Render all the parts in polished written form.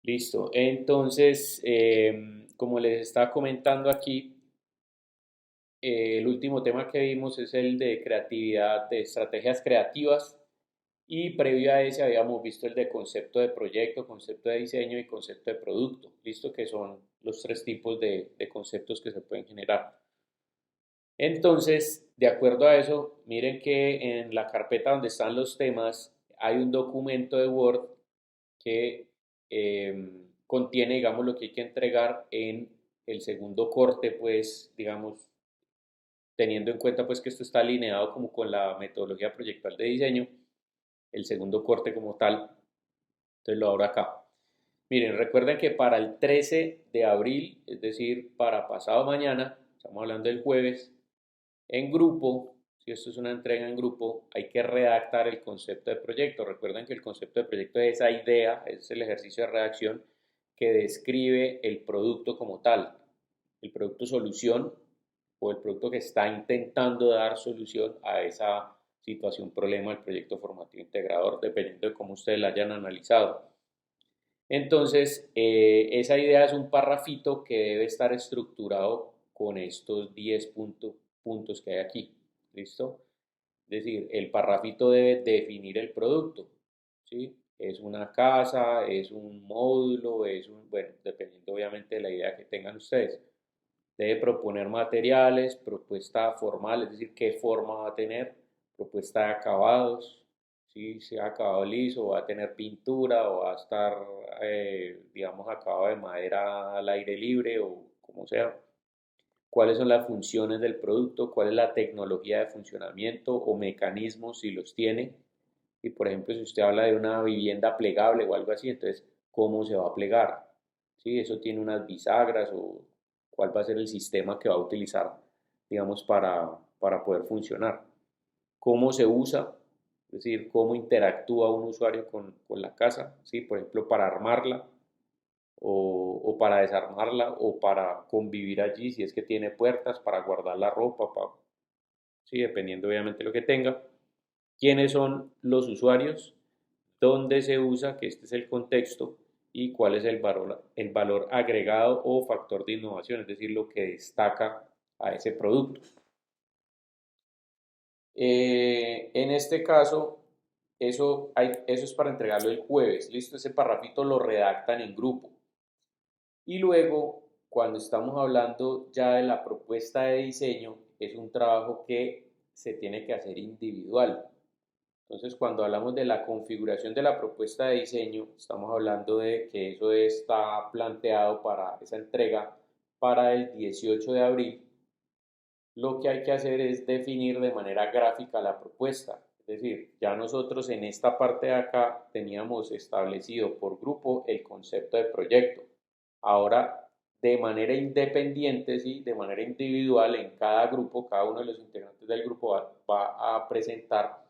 Listo. Entonces, como les estaba comentando aquí, el último tema que vimos es el de creatividad, de estrategias creativas. Y previo a ese habíamos visto el de concepto de proyecto, concepto de diseño y concepto de producto. Listo, que son los tres tipos de conceptos que se pueden generar. Entonces, de acuerdo a eso, miren que en la carpeta donde están los temas hay un documento de Word que contiene, digamos, lo que hay que entregar en el segundo corte, pues, digamos, teniendo en cuenta pues que esto está alineado como con la metodología proyectual de diseño, el segundo corte como tal, entonces lo abro acá. Miren, recuerden que para el 13 de abril, es decir, para pasado mañana, estamos hablando del jueves, en grupo, si esto es una entrega en grupo, hay que redactar el concepto de proyecto. Recuerden que el concepto de proyecto es esa idea, es el ejercicio de redacción que describe el producto como tal, el producto solución o el producto que está intentando dar solución a esa situación, problema del proyecto formativo integrador, dependiendo de cómo ustedes la hayan analizado. Entonces, esa idea es un parrafito que debe estar estructurado con estos 10 puntos que hay aquí. ¿Listo? Es decir, el parrafito debe definir el producto. ¿Sí? Es una casa, es un módulo, es un, bueno, dependiendo obviamente de la idea que tengan ustedes. Debe proponer materiales, propuesta formal, es decir, qué forma va a tener, propuesta de acabados, si ha acabado liso, va a tener pintura o va a estar, digamos, acabado de madera al aire libre o como sea. Cuáles son las funciones del producto, cuál es la tecnología de funcionamiento o mecanismos si los tiene. Y por ejemplo, si usted habla de una vivienda plegable o algo así, entonces, ¿cómo se va a plegar? ¿Sí? Eso tiene unas bisagras o cuál va a ser el sistema que va a utilizar, digamos, para poder funcionar. ¿Cómo se usa? Es decir, cómo interactúa un usuario con la casa, ¿sí? Por ejemplo, para armarla o para desarmarla o para convivir allí, si es que tiene puertas, para guardar la ropa, ¿sí? Dependiendo obviamente de lo que tenga. ¿Quiénes son los usuarios? ¿Dónde se usa? Que este es el contexto. ¿Y cuál es el valor agregado o factor de innovación? Es decir, lo que destaca a ese producto. En este caso, eso es para entregarlo el jueves. Listo, ese parrafito lo redactan en grupo. Y luego, cuando estamos hablando ya de la propuesta de diseño, es un trabajo que se tiene que hacer individual. Entonces, cuando hablamos de la configuración de la propuesta de diseño, estamos hablando de que eso está planteado para esa entrega para el 18 de abril. Lo que hay que hacer es definir de manera gráfica la propuesta. Es decir, ya nosotros en esta parte de acá teníamos establecido por grupo el concepto de proyecto. Ahora, de manera independiente, ¿sí? De manera individual, en cada grupo, cada uno de los integrantes del grupo va a presentar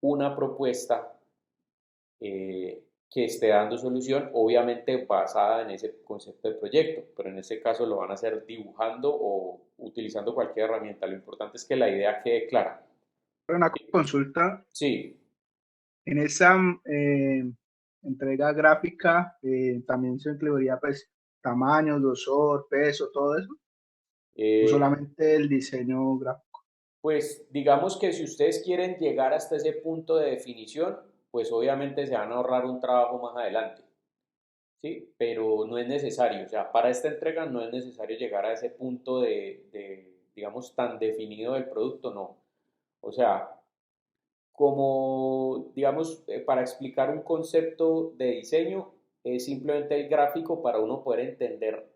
una propuesta que esté dando solución, obviamente basada en ese concepto de proyecto, pero en este caso lo van a hacer dibujando o utilizando cualquier herramienta. Lo importante es que la idea quede clara. Una consulta, Sí, en esa entrega gráfica también se incluiría pues tamaño, grosor, peso, todo eso, o eh, solamente el diseño gráfico. pues digamos que si ustedes quieren llegar hasta ese punto de definición, pues obviamente se van a ahorrar un trabajo más adelante. ¿Sí? Pero no es necesario, o sea, para esta entrega no es necesario llegar a ese punto digamos, tan definido del producto, no. O sea, como, digamos, para explicar un concepto de diseño, es simplemente el gráfico para uno poder entender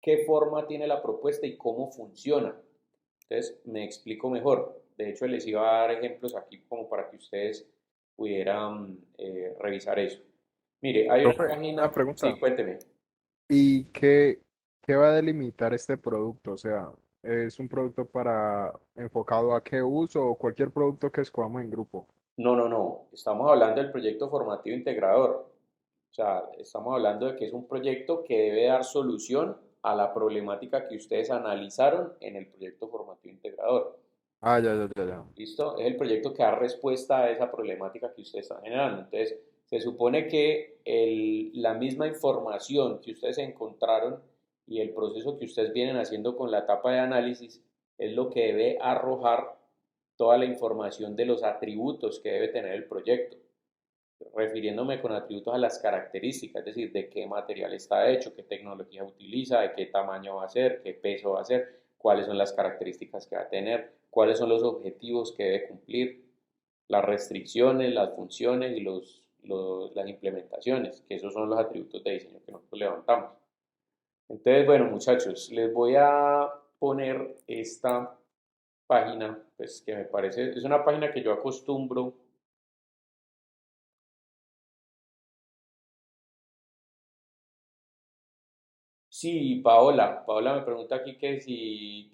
qué forma tiene la propuesta y cómo funciona. Entonces, me explico mejor. De hecho, les iba a dar ejemplos aquí como para que ustedes pudieran revisar eso. Mire, hay una Profe, una página, sí, pregunta. cuénteme. ¿Y qué va a delimitar este producto? O sea, ¿es un producto para enfocado a qué uso o cualquier producto que escogamos en grupo? No, no, no. Estamos hablando del proyecto formativo integrador. O sea, estamos hablando de que es un proyecto que debe dar solución a la problemática que ustedes analizaron en el proyecto formativo integrador. Ah, ya, ya, ya, ya. ¿Listo? Es el proyecto que da respuesta a esa problemática que ustedes están generando. Entonces, se supone que la misma información que ustedes encontraron y el proceso que ustedes vienen haciendo con la etapa de análisis es lo que debe arrojar toda la información de los atributos que debe tener el proyecto, refiriéndome con atributos a las características, es decir, de qué material está hecho, qué tecnología utiliza, de qué tamaño va a ser, qué peso va a ser, cuáles son las características que va a tener, cuáles son los objetivos que debe cumplir, las restricciones, las funciones y las implementaciones, que esos son los atributos de diseño que nosotros levantamos. Entonces, bueno, muchachos, les voy a poner esta página, pues que me parece, es una página que yo acostumbro. Sí, Paola me pregunta aquí que si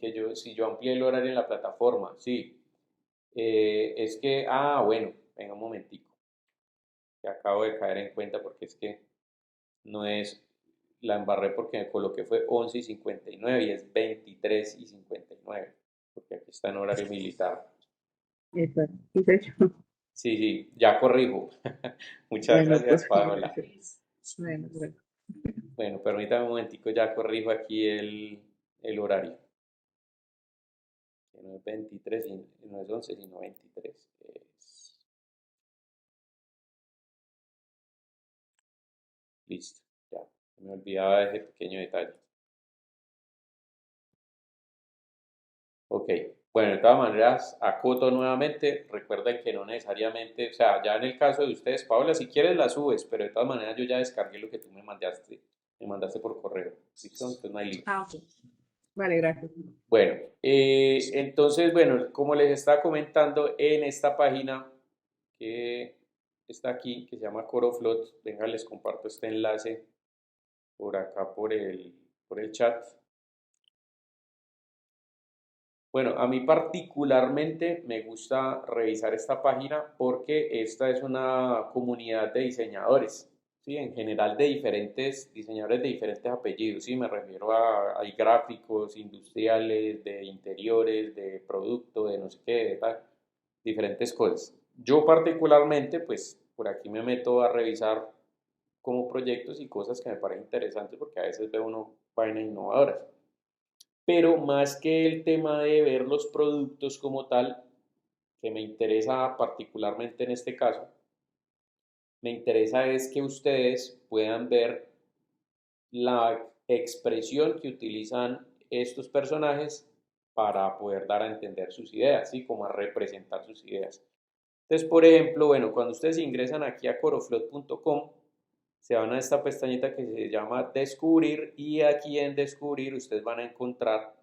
yo amplié el horario en la plataforma. Sí, es que, bueno, venga un momentico, que acabo de caer en cuenta porque es que no es, la embarré porque me coloqué fue 11:59 y es 23:59, porque aquí está en horario militar. Eso, sí, de hecho. Sí, sí, ya corrijo. Muchas Bueno, gracias, pues Paola. bueno, bueno. Bueno, permítame un momentico, ya corrijo aquí el horario. Que no es 23, no es 11, sino 23. Listo, ya. Me olvidaba de ese pequeño detalle. Ok, bueno, de todas maneras, acoto nuevamente. Recuerden que no necesariamente, o sea, ya en el caso de ustedes, Paola, si quieres la subes, pero de todas maneras yo ya descargué lo que tú me mandaste por correo. ¿Listo? Entonces no hay lío. Ok. Vale, gracias. Bueno, entonces, bueno, como les estaba comentando, en esta página que está aquí, que se llama CoroFlot, venga, les comparto este enlace por acá por el chat. Bueno, a mí particularmente me gusta revisar esta página porque esta es una comunidad de diseñadores, ¿sí? En general de diferentes diseñadores de diferentes apellidos, ¿sí? Me refiero hay gráficos, industriales, de interiores, de producto, de no sé qué, de tal, diferentes cosas. Yo particularmente, pues por aquí me meto a revisar como proyectos y cosas que me parecen interesantes porque a veces veo uno vainas innovadoras. Pero más que el tema de ver los productos como tal, que me interesa particularmente en este caso, me interesa es que ustedes puedan ver la expresión que utilizan estos personajes para poder dar a entender sus ideas, ¿sí? Como a representar sus ideas. Entonces, por ejemplo, bueno, cuando ustedes ingresan aquí a coroflot.com, se van a esta pestañita que se llama Descubrir y aquí en Descubrir ustedes van a encontrar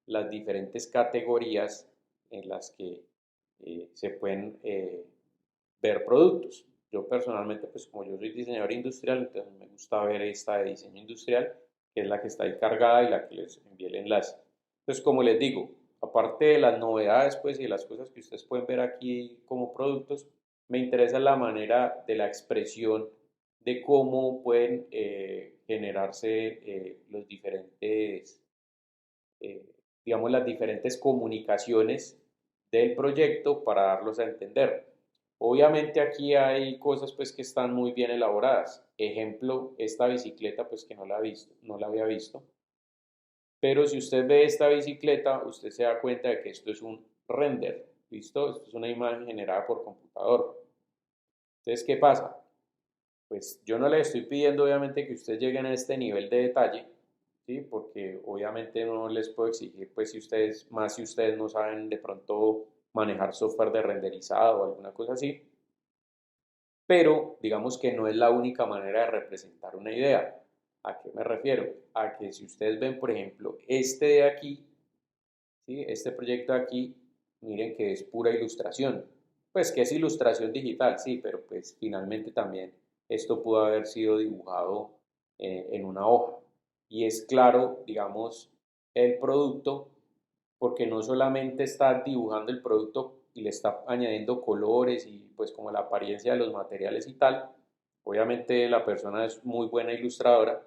las diferentes categorías en las que se pueden ver productos. Yo personalmente, pues como yo soy diseñador industrial, entonces me gusta ver esta de diseño industrial, que es la que está ahí cargada y la que les envié el enlace. Entonces, como les digo, aparte de las novedades, pues, y de las cosas que ustedes pueden ver aquí como productos, me interesa la manera de la expresión de cómo pueden generarse los diferentes digamos, las diferentes comunicaciones del proyecto para darlos a entender. Obviamente aquí hay cosas pues que están muy bien elaboradas. Ejemplo, esta bicicleta pues que no la había visto. Pero si usted ve esta bicicleta, usted se da cuenta de que esto es un render, ¿listo? Esto es una imagen generada por computador. Entonces, ¿qué pasa? Pues yo no le estoy pidiendo obviamente que ustedes lleguen a este nivel de detalle, ¿sí? Porque obviamente no les puedo exigir, pues si ustedes no saben de pronto manejar software de renderizado o alguna cosa así, pero digamos que no es la única manera de representar una idea. ¿A qué me refiero? A que si ustedes ven, por ejemplo, este de aquí, ¿sí? Este proyecto de aquí, miren que es pura ilustración. Pues que es ilustración digital, sí, pero pues finalmente también esto pudo haber sido dibujado en una hoja. Y es claro, digamos, el producto, porque no solamente está dibujando el producto y le está añadiendo colores y pues como la apariencia de los materiales y tal. Obviamente la persona es muy buena ilustradora,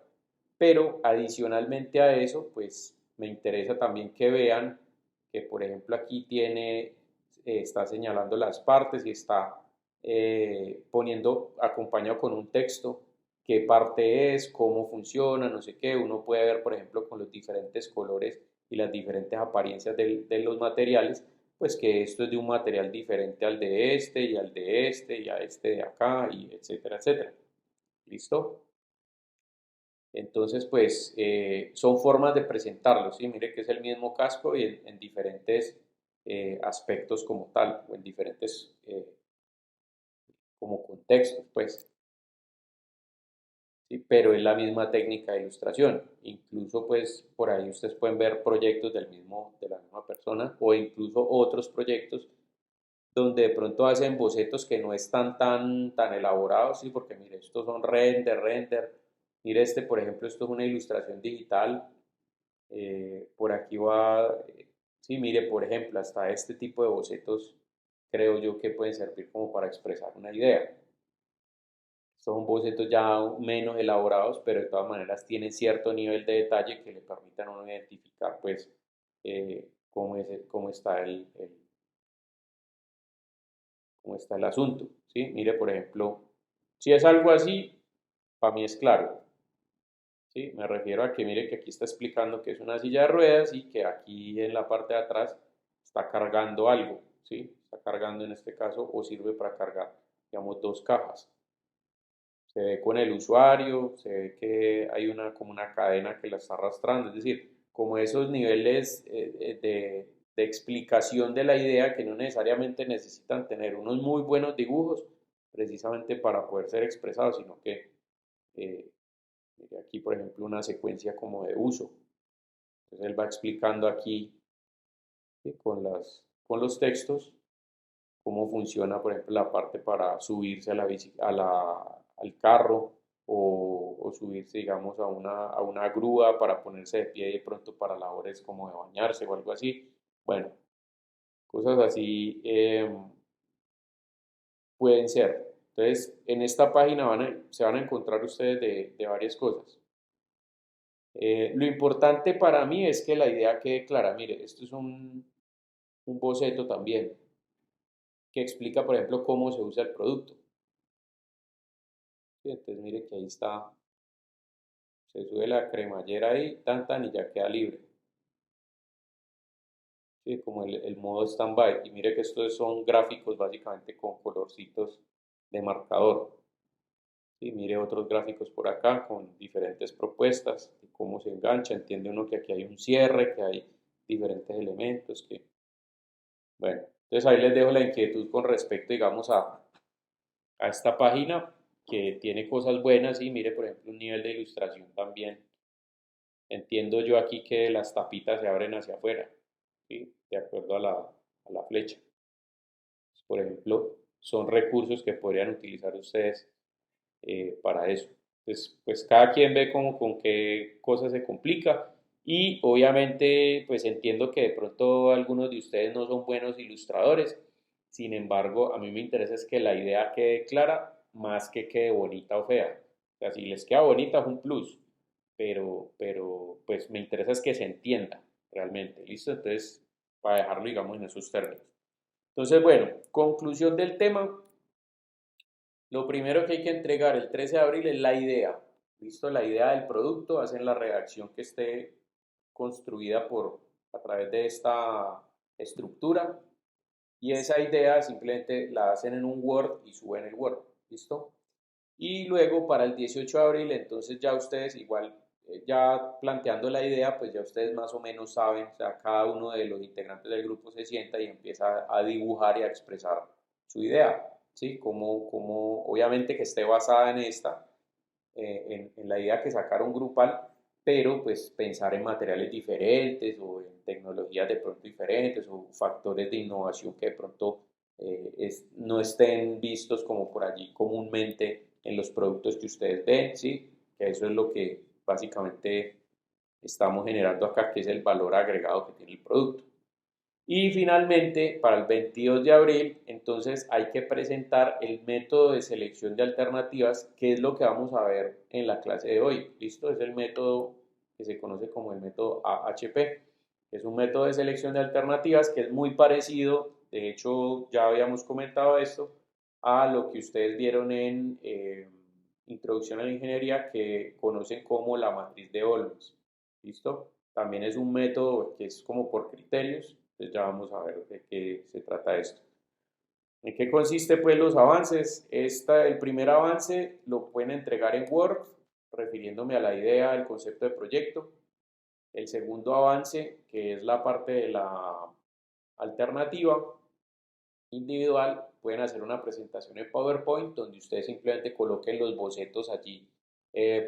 pero adicionalmente a eso, pues me interesa también que vean que por ejemplo aquí está señalando las partes y está poniendo acompañado con un texto qué parte es, cómo funciona, no sé qué. Uno puede ver, por ejemplo, con los diferentes colores y las diferentes apariencias de los materiales, pues que esto es de un material diferente al de este y al de este y a este de acá y etcétera, etcétera. ¿Listo? Entonces, pues son formas de presentarlo, ¿sí? Mire que es el mismo casco y en diferentes aspectos como tal, o en diferentes como contextos, pues. ¿Sí? Pero es la misma técnica de ilustración. Incluso, pues, por ahí ustedes pueden ver proyectos de la misma persona o incluso otros proyectos donde de pronto hacen bocetos que no están tan elaborados, ¿sí? Porque mire, estos son render. Mire este, por ejemplo, esto es una ilustración digital. Por aquí va, sí, mire, por ejemplo, hasta este tipo de bocetos creo yo que pueden servir como para expresar una idea. Estos son bocetos ya menos elaborados, pero de todas maneras tienen cierto nivel de detalle que le permitan a uno identificar, pues, cómo está cómo está el asunto, ¿sí? Mire, por ejemplo, si es algo así, para mí es claro, ¿sí? Me refiero a que mire que aquí está explicando que es una silla de ruedas y que aquí en la parte de atrás está cargando algo, ¿sí? Está cargando en este caso o sirve para cargar, digamos, dos cajas. Se ve con el usuario, se ve que hay como una cadena que la está arrastrando, es decir, como esos niveles de explicación de la idea que no necesariamente necesitan tener unos muy buenos dibujos precisamente para poder ser expresados, sino que mire aquí, por ejemplo, una secuencia como de uso. Entonces él va explicando aquí, ¿sí? Con los textos cómo funciona, por ejemplo, la parte para subirse a al carro o subirse, digamos, a una grúa para ponerse de pie y de pronto para labores como de bañarse o algo así. Bueno, cosas así pueden ser. Entonces, en esta página se van a encontrar ustedes de varias cosas. Lo importante para mí es que la idea quede clara. Mire, esto es un boceto también que explica, por ejemplo, cómo se usa el producto. ¿Sí? Entonces, mire que ahí está, se sube la cremallera ahí, tan, y ya queda libre. ¿Sí? Como el modo stand-by. Y mire que estos son gráficos básicamente con colorcitos de marcador. ¿Sí? Mire otros gráficos por acá con diferentes propuestas de cómo se engancha. Entiende uno que aquí hay un cierre, que hay diferentes elementos, que bueno, entonces ahí les dejo la inquietud con respecto, digamos, a esta página que tiene cosas buenas y mire, por ejemplo, un nivel de ilustración también. Entiendo yo aquí que las tapitas se abren hacia afuera, ¿sí? De acuerdo a la flecha. Por ejemplo, son recursos que podrían utilizar ustedes para eso. Entonces, pues cada quien ve como con qué cosa se complica y obviamente pues entiendo que de pronto algunos de ustedes no son buenos ilustradores, sin embargo a mí me interesa es que la idea quede clara más que quede bonita o fea. O sea, si les queda bonita es un plus, pero pues me interesa es que se entienda realmente, ¿listo? Entonces, para dejarlo digamos en esos términos. Entonces, bueno, conclusión del tema. Lo primero que hay que entregar el 13 de abril es la idea. ¿Listo? La idea del producto, hacen la redacción que esté construida a través de esta estructura y esa idea simplemente la hacen en un Word y suben el Word. ¿Listo? Y luego para el 18 de abril, entonces ya ustedes igual, ya planteando la idea, pues ya ustedes más o menos saben, o sea, cada uno de los integrantes del grupo se sienta y empieza a dibujar y a expresar su idea. ¿Sí? Como obviamente que esté basada en esta, en la idea que sacaron grupal, pero pues pensar en materiales diferentes o en tecnologías de pronto diferentes o factores de innovación que de pronto no estén vistos como por allí comúnmente en los productos que ustedes ven, ¿sí? Que eso es lo que básicamente estamos generando acá, que es el valor agregado que tiene el producto. Y finalmente, para el 22 de abril, entonces hay que presentar el método de selección de alternativas, que es lo que vamos a ver en la clase de hoy. ¿Listo? Es el método que se conoce como el método AHP. Es un método de selección de alternativas que es muy parecido, de hecho ya habíamos comentado esto, a lo que ustedes vieron en Introducción a la Ingeniería que conocen como la matriz de Olmos. ¿Listo? También es un método que es como por criterios, entonces ya vamos a ver de qué se trata esto. ¿En qué consiste pues los avances? El primer avance lo pueden entregar en Word, refiriéndome a la idea, el concepto de proyecto. El segundo avance, que es la parte de la alternativa individual, pueden hacer una presentación en PowerPoint donde ustedes simplemente coloquen los bocetos allí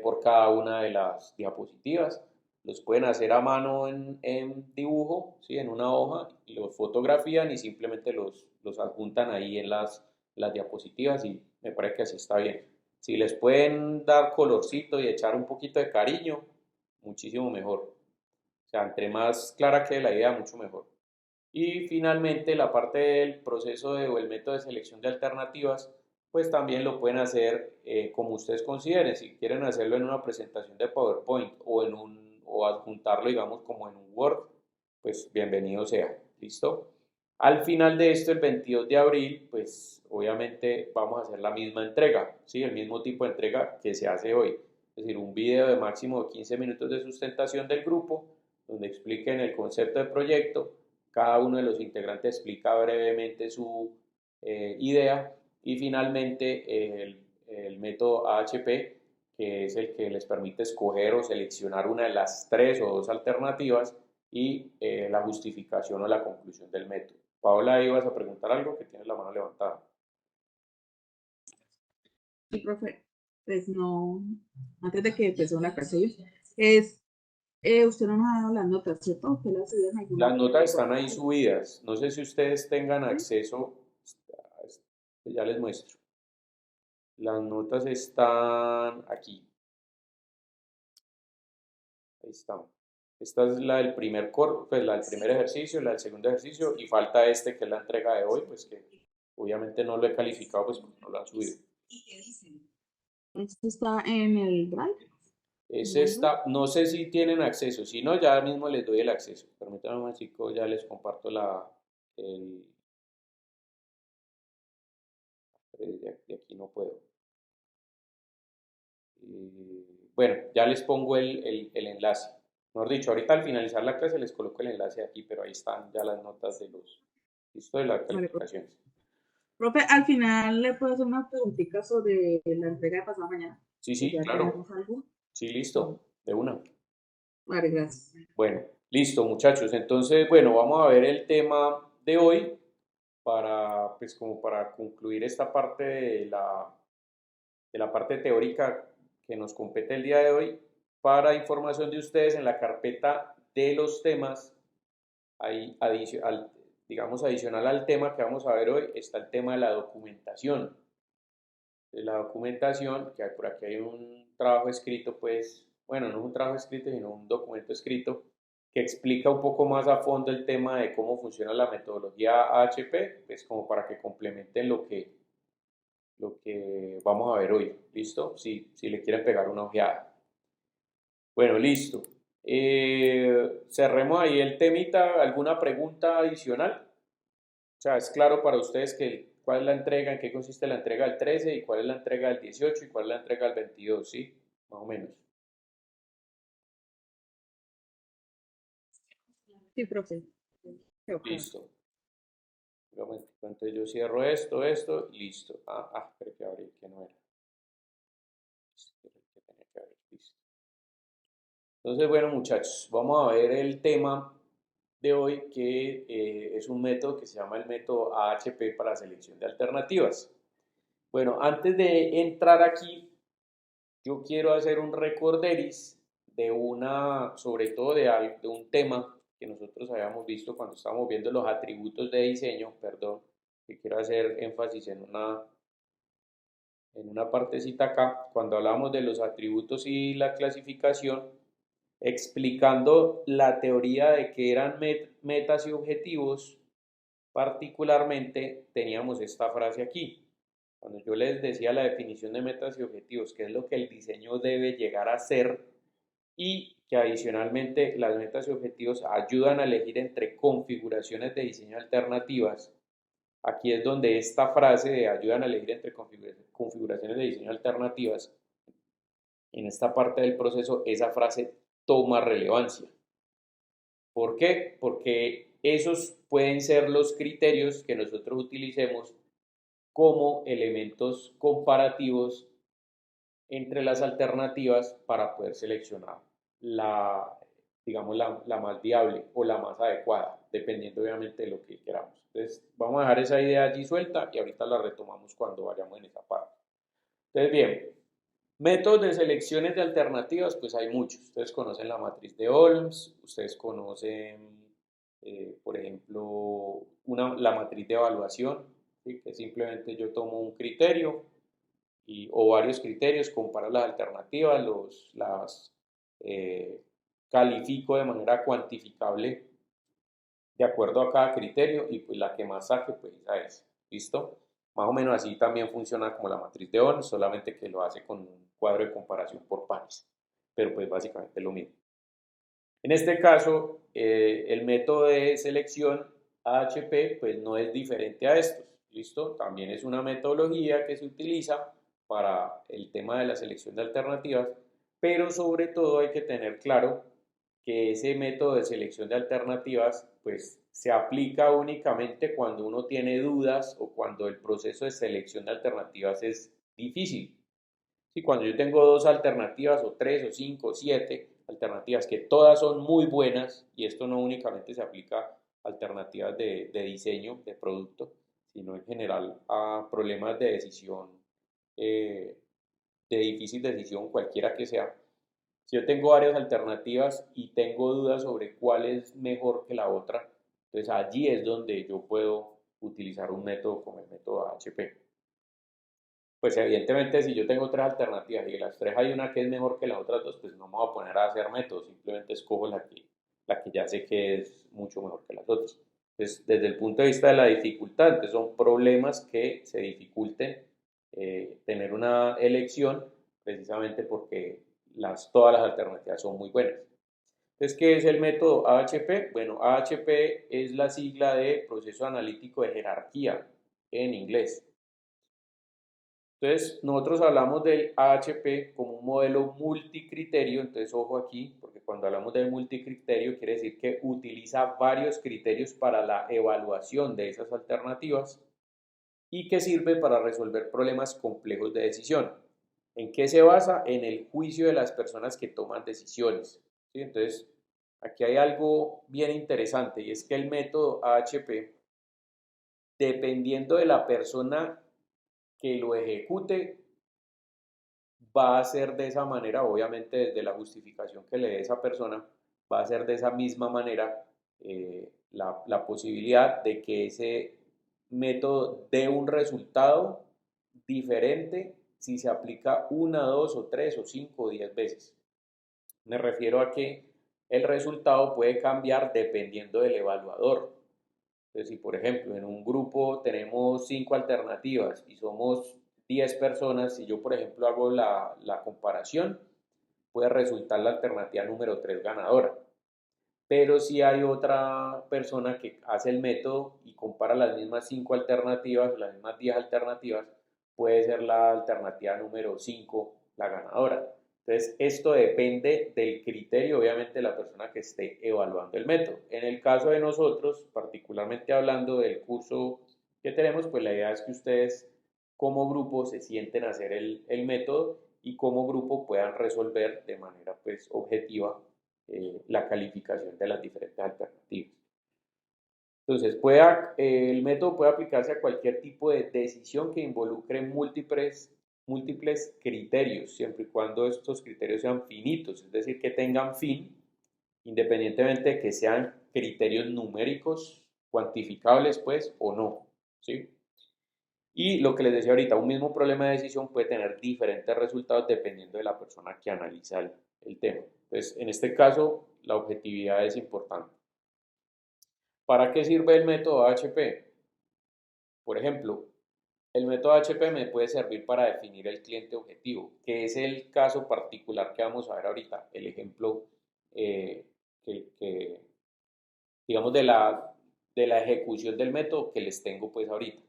por cada una de las diapositivas. Los pueden hacer a mano en dibujo, ¿sí? En una hoja, y los fotografían y simplemente los adjuntan ahí en las diapositivas y me parece que así está bien. Si les pueden dar colorcito y echar un poquito de cariño, muchísimo mejor. O sea, entre más clara quede la idea, mucho mejor. Y finalmente la parte del proceso o el método de selección de alternativas, pues también lo pueden hacer como ustedes consideren. Si quieren hacerlo en una presentación de PowerPoint o adjuntarlo, digamos, como en un Word, pues bienvenido sea. ¿Listo? Al final de esto, el 22 de abril, pues obviamente vamos a hacer la misma entrega, ¿sí? El mismo tipo de entrega que se hace hoy. Es decir, un video de máximo 15 minutos de sustentación del grupo, donde expliquen el concepto de proyecto. Cada uno de los integrantes explica brevemente su idea y finalmente el método AHP, que es el que les permite escoger o seleccionar una de las 3 o 2 alternativas y la justificación o la conclusión del método. Paola, ibas a preguntar algo, que tienes la mano levantada. Sí, profe, pues no, antes de que empezó la clase, usted no nos ha dado las notas, ¿cierto? ¿Usted las subió en alguna Las notas están plataforma? ahí subidas. No sé si ustedes tengan ¿Sí? acceso, ya les muestro. Las notas están aquí. Ahí están. Esta es la del primer pues la del primer ejercicio, la del segundo ejercicio y falta este que es la entrega de hoy, pues que obviamente no lo he calificado pues porque no lo han subido. ¿Esto está en el Drive? Es esta, no sé si tienen acceso, si no ya mismo les doy el acceso. Permítanme un momentico, ya les comparto de aquí no puedo. Bueno, ya les pongo el enlace. Mejor dicho, ahorita al finalizar la clase les coloco el enlace aquí, pero ahí están ya las notas listo, de las Vale, profe. calificaciones. Profe, al final le puedo hacer una preguntita sobre la entrega de pasado mañana. Sí, Si sí, ya claro. tenemos algo. Sí, listo, de una. Vale, gracias. Bueno, listo, muchachos. Entonces, bueno, vamos a ver el tema de hoy pues como para concluir esta parte de la parte teórica que nos compete el día de hoy. Para información de ustedes, en la carpeta de los temas, hay digamos adicional al tema que vamos a ver hoy, está el tema de la documentación. De la documentación, que por aquí hay un trabajo escrito, pues, bueno, no es un trabajo escrito, sino un documento escrito que explica un poco más a fondo el tema de cómo funciona la metodología AHP, pues como para que complementen lo que vamos a ver hoy. ¿Listo? Si le quieren pegar una ojeada. Bueno, listo. Cerremos ahí el temita. ¿Alguna pregunta adicional? O sea, es claro para ustedes cuál es la entrega, en qué consiste la entrega del 13 y cuál es la entrega del 18 y cuál es la entrega del 22, ¿sí? Más o menos. Sí, profe. Listo. Entonces yo cierro esto, listo. Creo que abrí, que no era. Listo. Entonces, bueno, muchachos, vamos a ver el tema de hoy, que es un método que se llama el método AHP para selección de alternativas. Bueno, antes de entrar aquí, yo quiero hacer un recorderis sobre todo de un tema que nosotros habíamos visto cuando estábamos viendo los atributos de diseño, perdón, que quiero hacer énfasis en una partecita acá, cuando hablamos de los atributos y la clasificación, explicando la teoría de que eran metas y objetivos. Particularmente teníamos esta frase aquí. Cuando yo les decía la definición de metas y objetivos, que es lo que el diseño debe llegar a ser, y que adicionalmente las metas y objetivos ayudan a elegir entre configuraciones de diseño alternativas. Aquí es donde esta frase de ayudan a elegir entre configuraciones de diseño alternativas en esta parte del proceso esa frase toma relevancia. ¿Por qué? Porque esos pueden ser los criterios que nosotros utilicemos como elementos comparativos entre las alternativas para poder seleccionar digamos, la más viable o la más adecuada, dependiendo obviamente de lo que queramos. Entonces, vamos a dejar esa idea allí suelta y ahorita la retomamos cuando vayamos en esa parte. Entonces, bien, métodos de selecciones de alternativas, pues hay muchos. Ustedes conocen la matriz de Olms, ustedes conocen, por ejemplo, la matriz de evaluación, ¿sí? Que simplemente yo tomo un criterio o varios criterios, comparo las alternativas, las califico de manera cuantificable de acuerdo a cada criterio y pues la que más saque, pues esa es. ¿Listo? Más o menos así también funciona como la matriz de Olms, solamente que lo hace con un cuadro de comparación por pares, pero pues básicamente lo mismo. En este caso, el método de selección AHP pues no es diferente a estos, ¿listo? También es una metodología que se utiliza para el tema de la selección de alternativas, pero sobre todo hay que tener claro que ese método de selección de alternativas pues se aplica únicamente cuando uno tiene dudas o cuando el proceso de selección de alternativas es difícil. Si cuando yo tengo dos alternativas o tres o cinco o siete alternativas que todas son muy buenas, y esto no únicamente se aplica a alternativas de diseño de producto, sino en general a problemas de decisión, de difícil decisión, cualquiera que sea. Si yo tengo varias alternativas y tengo dudas sobre cuál es mejor que la otra, entonces allí es donde yo puedo utilizar un método como el método AHP. Pues evidentemente si yo tengo tres alternativas y de las tres hay una que es mejor que las otras dos, pues no me voy a poner a hacer métodos, simplemente escojo la que ya sé que es mucho mejor que las otras. Entonces, desde el punto de vista de la dificultad, entonces son problemas que se dificulten tener una elección precisamente porque todas las alternativas son muy buenas. Entonces, ¿qué es el método AHP? Bueno, AHP es la sigla de proceso analítico de jerarquía en inglés. Entonces, nosotros hablamos del AHP como un modelo multicriterio, entonces ojo aquí, porque cuando hablamos de multicriterio quiere decir que utiliza varios criterios para la evaluación de esas alternativas y que sirve para resolver problemas complejos de decisión. ¿En qué se basa? En el juicio de las personas que toman decisiones. ¿Sí? Entonces, aquí hay algo bien interesante y es que el método AHP, dependiendo de la persona que lo ejecute, va a ser de esa manera, obviamente desde la justificación que le dé esa persona, va a ser de esa misma manera la posibilidad de que ese método dé un resultado diferente si se aplica una, dos o tres o cinco o 10 veces. Me refiero a que el resultado puede cambiar dependiendo del evaluador. Entonces, si por ejemplo en un grupo tenemos 5 alternativas y somos 10 personas, si yo por ejemplo hago la comparación, puede resultar la alternativa número 3 ganadora. Pero si hay otra persona que hace el método y compara las mismas 5 alternativas, las mismas 10 alternativas, puede ser la alternativa número 5 la ganadora. Entonces, esto depende del criterio, obviamente, de la persona que esté evaluando el método. En el caso de nosotros, particularmente hablando del curso que tenemos, pues la idea es que ustedes como grupo se sienten a hacer el método y como grupo puedan resolver de manera pues objetiva la calificación de las diferentes alternativas. Entonces, el método puede aplicarse a cualquier tipo de decisión que involucre múltiples criterios, siempre y cuando estos criterios sean finitos, es decir, que tengan fin, independientemente de que sean criterios numéricos, cuantificables, pues, o no, ¿sí? Y lo que les decía ahorita, un mismo problema de decisión puede tener diferentes resultados dependiendo de la persona que analiza el tema. Entonces, en este caso, la objetividad es importante. ¿Para qué sirve el método AHP? Por ejemplo, el método AHP me puede servir para definir el cliente objetivo, que es el caso particular que vamos a ver ahorita, el ejemplo digamos, de la ejecución del método que les tengo pues ahorita.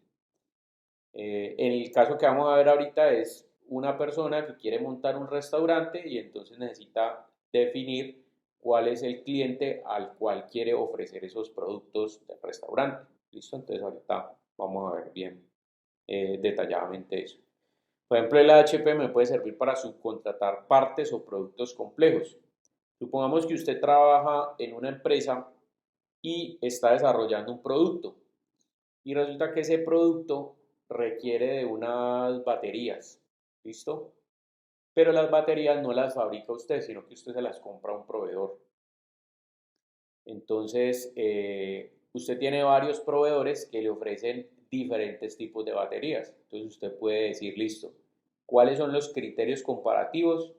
En el caso que vamos a ver ahorita es una persona que quiere montar un restaurante y entonces necesita definir cuál es el cliente al cual quiere ofrecer esos productos del restaurante. ¿Listo? Entonces ahorita vamos a ver bien detalladamente eso. Por ejemplo, el AHP me puede servir para subcontratar partes o productos complejos. Supongamos que usted trabaja en una empresa y está desarrollando un producto y resulta que ese producto requiere de unas baterías, ¿listo? Pero las baterías no las fabrica usted, sino que usted se las compra a un proveedor. Entonces, usted tiene varios proveedores que le ofrecen diferentes tipos de baterías. Entonces, usted puede decir, listo, ¿cuáles son los criterios comparativos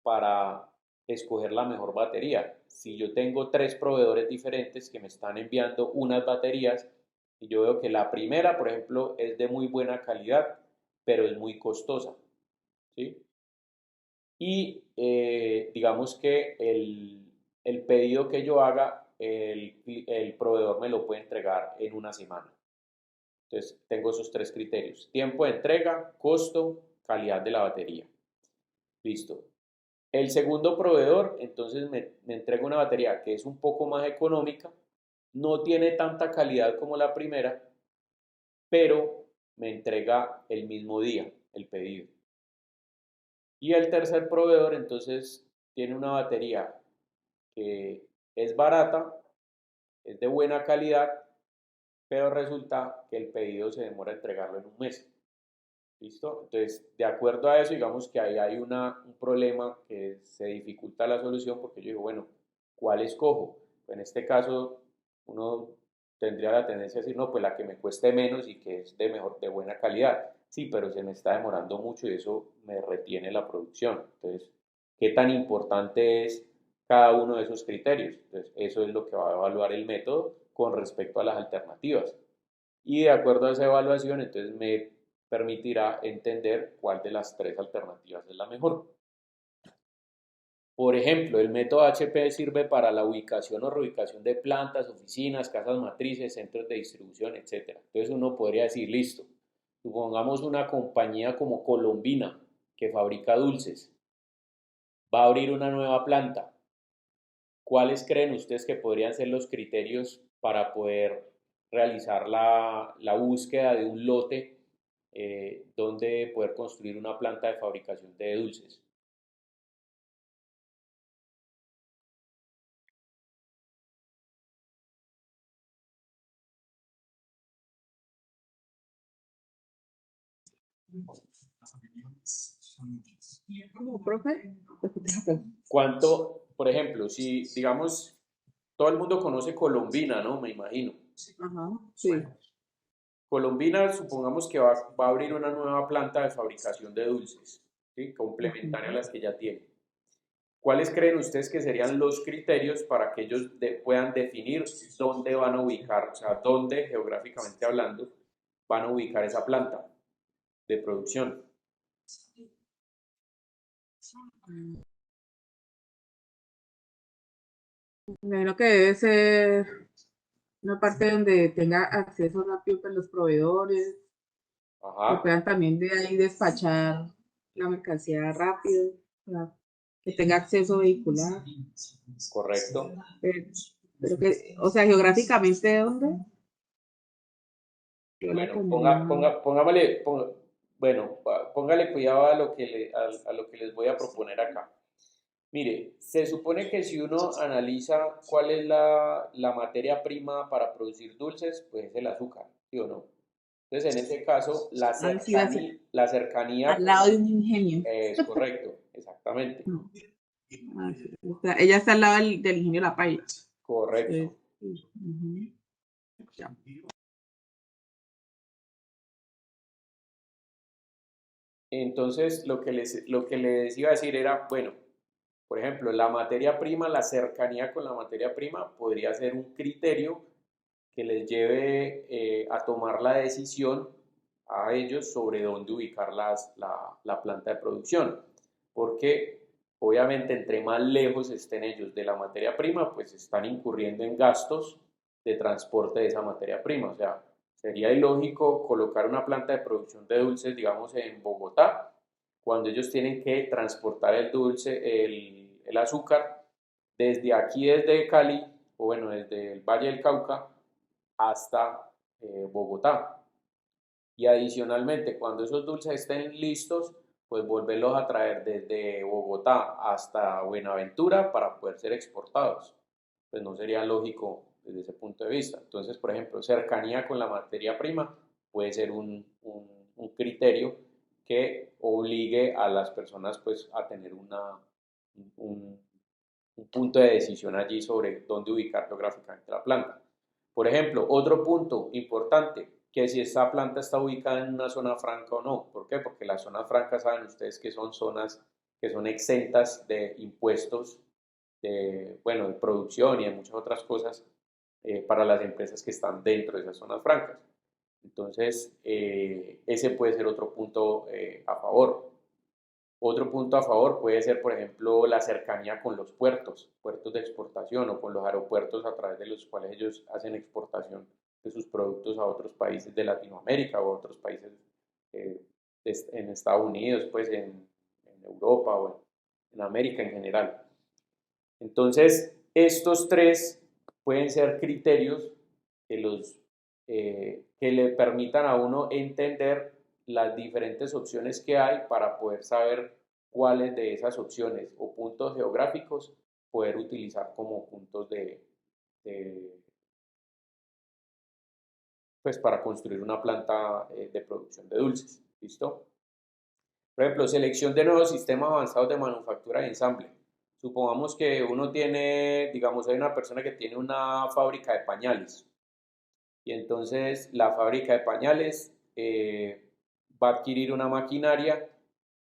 para escoger la mejor batería? Si yo tengo 3 proveedores diferentes que me están enviando unas baterías y yo veo que la primera, por ejemplo, es de muy buena calidad, pero es muy costosa, ¿sí? Y digamos que el pedido que yo haga, el proveedor me lo puede entregar en una semana. Entonces, tengo esos 3 criterios: tiempo de entrega, costo, calidad de la batería. Listo. El segundo proveedor, entonces, me entrega una batería que es un poco más económica, no tiene tanta calidad como la primera, pero me entrega el mismo día el pedido. Y el tercer proveedor, entonces, tiene una batería que es barata, es de buena calidad, pero resulta que el pedido se demora en entregarlo en un mes. ¿Listo? Entonces, de acuerdo a eso, digamos que ahí hay un problema que se dificulta la solución, porque yo digo, bueno, ¿cuál escojo? En este caso, uno tendría la tendencia a decir, no, pues la que me cueste menos y que es de buena calidad. Sí, pero se me está demorando mucho y eso me retiene la producción. Entonces, ¿qué tan importante es cada uno de esos criterios? Entonces, eso es lo que va a evaluar el método con respecto a las alternativas. Y de acuerdo a esa evaluación, entonces me permitirá entender cuál de las 3 alternativas es la mejor. Por ejemplo, el método HP sirve para la ubicación o reubicación de plantas, oficinas, casas matrices, centros de distribución, etc. Entonces uno podría decir, listo, supongamos una compañía como Colombina, que fabrica dulces, va a abrir una nueva planta. ¿Cuáles creen ustedes que podrían ser los criterios para poder realizar la búsqueda de un lote donde poder construir una planta de fabricación de dulces? ¿Cómo, profe? ¿Cuánto, por ejemplo, si digamos, todo el mundo conoce Colombina, ¿no? Me imagino. Ajá, sí. Colombina, supongamos que va a abrir una nueva planta de fabricación de dulces, ¿sí? Complementaria a las que ya tiene. ¿Cuáles creen ustedes que serían los criterios para que ellos puedan definir dónde van a ubicar, o sea, dónde geográficamente hablando van a ubicar esa planta de producción? Me imagino que debe ser una parte donde tenga acceso rápido para los proveedores, que Ajá, puedan también de ahí despachar la mercancía rápido, que tenga acceso vehicular. correcto. Pero que, o sea, geográficamente, ¿dónde? Yo la Bueno, pondría. bueno, póngale cuidado a lo a lo que les voy a proponer acá. Mire, se supone que si uno analiza cuál es la materia prima para producir dulces, pues es el azúcar, ¿sí o no? Entonces, en ese caso, Ah, sí, va a ser la cercanía al con lado de un ingenio. es correcto, exactamente, No. Ah, sí, ella está al lado del ingenio La Paila. correcto. Sí. Ujú. Ya. Entonces, lo que les iba a decir era, bueno, por ejemplo, la materia prima, la cercanía con la materia prima podría ser un criterio que les lleve a tomar la decisión a ellos sobre dónde ubicar la planta de producción. Porque obviamente entre más lejos estén ellos de la materia prima, pues están incurriendo en gastos de transporte de esa materia prima. O sea, sería ilógico colocar una planta de producción de dulces, digamos, en Bogotá cuando ellos tienen que transportar el dulce, el azúcar, desde aquí, desde Cali, o bueno, desde el Valle del Cauca hasta Bogotá. Y adicionalmente, cuando esos dulces estén listos, pues volverlos a traer desde Bogotá hasta Buenaventura para poder ser exportados. Pues no sería lógico desde ese punto de vista. Entonces, por ejemplo, cercanía con la materia prima puede ser un criterio que obligue a las personas pues a tener un, un punto de decisión allí sobre dónde ubicar geográficamente la planta. Por ejemplo, otro punto importante, que si esta planta está ubicada en una zona franca o no. ¿Por qué? Porque las zonas francas saben ustedes que son zonas que son exentas de impuestos, de, bueno, de producción y de muchas otras cosas para las empresas que están dentro de esas zonas francas. Entonces, ese puede ser otro punto a favor. Otro punto a favor puede ser, por ejemplo, la cercanía con los puertos de exportación o con los aeropuertos a través de los cuales ellos hacen exportación de sus productos a otros países de Latinoamérica o a otros países eh, en Estados Unidos, pues en Europa o en América en general. Entonces, estos tres pueden ser criterios que le permitan a uno entender las diferentes opciones que hay para poder saber cuáles de esas opciones o puntos geográficos poder utilizar como puntos pues para construir una planta de producción de dulces. ¿Listo? Por ejemplo, selección de nuevos sistemas avanzados de manufactura y ensamble. Supongamos que uno tiene, digamos, hay una persona que tiene una fábrica de pañales y entonces la fábrica de pañales va a adquirir una maquinaria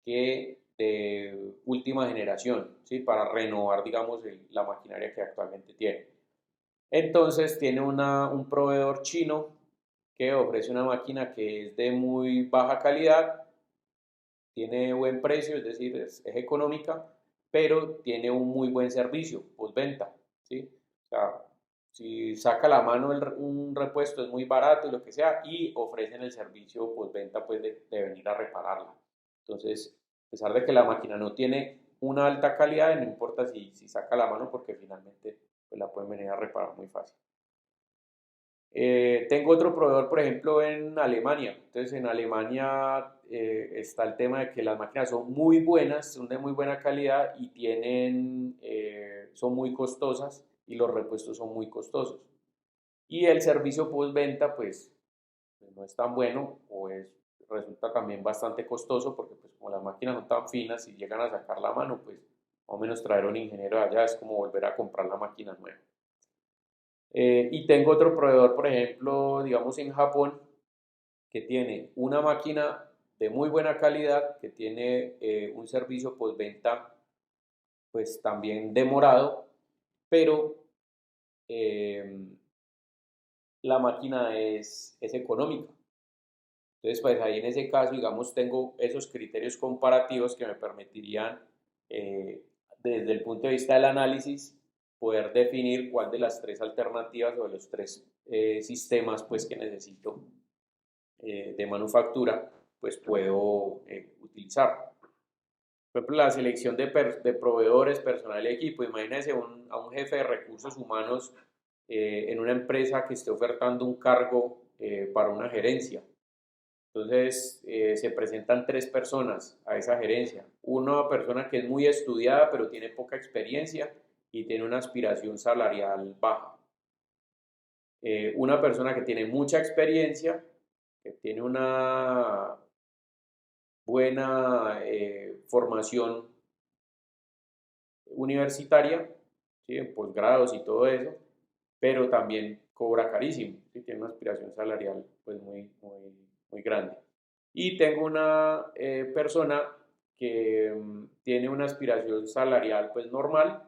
que de última generación, ¿sí? Para renovar, digamos, la maquinaria que actualmente tiene. Entonces tiene un proveedor chino que ofrece una máquina que es de muy baja calidad, tiene buen precio, es decir, es económica, pero tiene un muy buen servicio postventa, ¿sí? O sea, si saca la mano un repuesto es muy barato y lo que sea, y ofrecen el servicio postventa pues de venir a repararla. Entonces, a pesar de que la máquina no tiene una alta calidad, no importa si saca la mano porque finalmente pues, la pueden venir a reparar muy fácil. Tengo otro proveedor, por ejemplo, en Alemania. Entonces, en Alemania está el tema de que las máquinas son muy buenas, son de muy buena calidad y son muy costosas y los repuestos son muy costosos. Y el servicio postventa, pues, no es tan bueno resulta también bastante costoso porque, pues, como las máquinas son tan finas y llegan a sacar la mano, pues, más o menos traer un ingeniero de allá es como volver a comprar la máquina nueva. Y tengo otro proveedor, por ejemplo, digamos en Japón, que tiene una máquina de muy buena calidad, que tiene un servicio postventa pues también demorado, pero la máquina es económica. Entonces, pues ahí en ese caso, digamos, tengo esos criterios comparativos que me permitirían, desde el punto de vista del análisis, poder definir cuál de las tres alternativas o de los tres sistemas pues, que necesito de manufactura, pues puedo utilizar. Por ejemplo, la selección de proveedores, personal y equipo. Imagínense a un jefe de recursos humanos en una empresa que esté ofertando un cargo para una gerencia. Entonces, se presentan tres personas a esa gerencia. Una persona que es muy estudiada, pero tiene poca experiencia y tiene una aspiración salarial baja. Una persona que tiene mucha experiencia, que tiene una buena formación universitaria, ¿sí? En posgrados y todo eso, pero también cobra carísimo, ¿sí? Tiene una aspiración salarial pues muy grande. Y tengo una persona que tiene una aspiración salarial pues normal,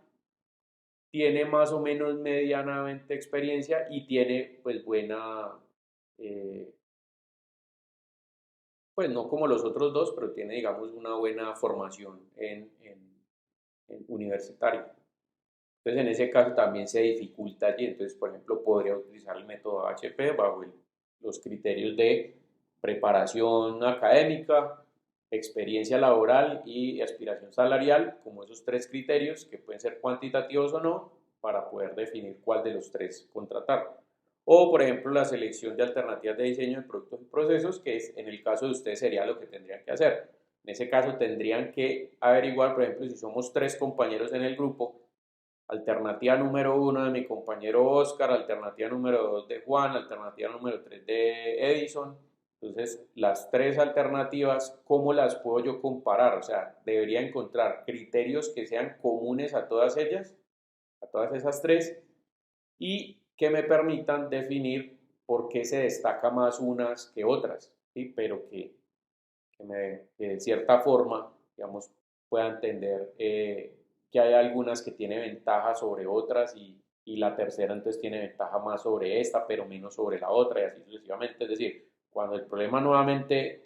tiene más o menos medianamente experiencia y tiene pues buena, pues no como los otros dos, pero tiene digamos una buena formación en universitaria. Entonces en ese caso también se dificulta allí, entonces por ejemplo podría utilizar el método HP bajo los criterios de preparación académica, experiencia laboral y aspiración salarial como esos tres criterios que pueden ser cuantitativos o no para poder definir cuál de los tres contratar. O, por ejemplo, la selección de alternativas de diseño de productos y procesos, que es, en el caso de ustedes sería lo que tendrían que hacer. En ese caso tendrían que averiguar, por ejemplo, si somos 3 compañeros en el grupo, alternativa número 1 de mi compañero Oscar, alternativa número 2 de Juan, alternativa número 3 de Edison. Entonces, las 3 alternativas, ¿cómo las puedo yo comparar? O sea, debería encontrar criterios que sean comunes a todas ellas, a todas esas 3, y que me permitan definir por qué se destaca más unas que otras, ¿sí? Pero que de cierta forma, digamos, pueda entender que hay algunas que tienen ventaja sobre otras y la tercera entonces tiene ventaja más sobre esta, pero menos sobre la otra y así sucesivamente. Es decir, cuando el problema nuevamente,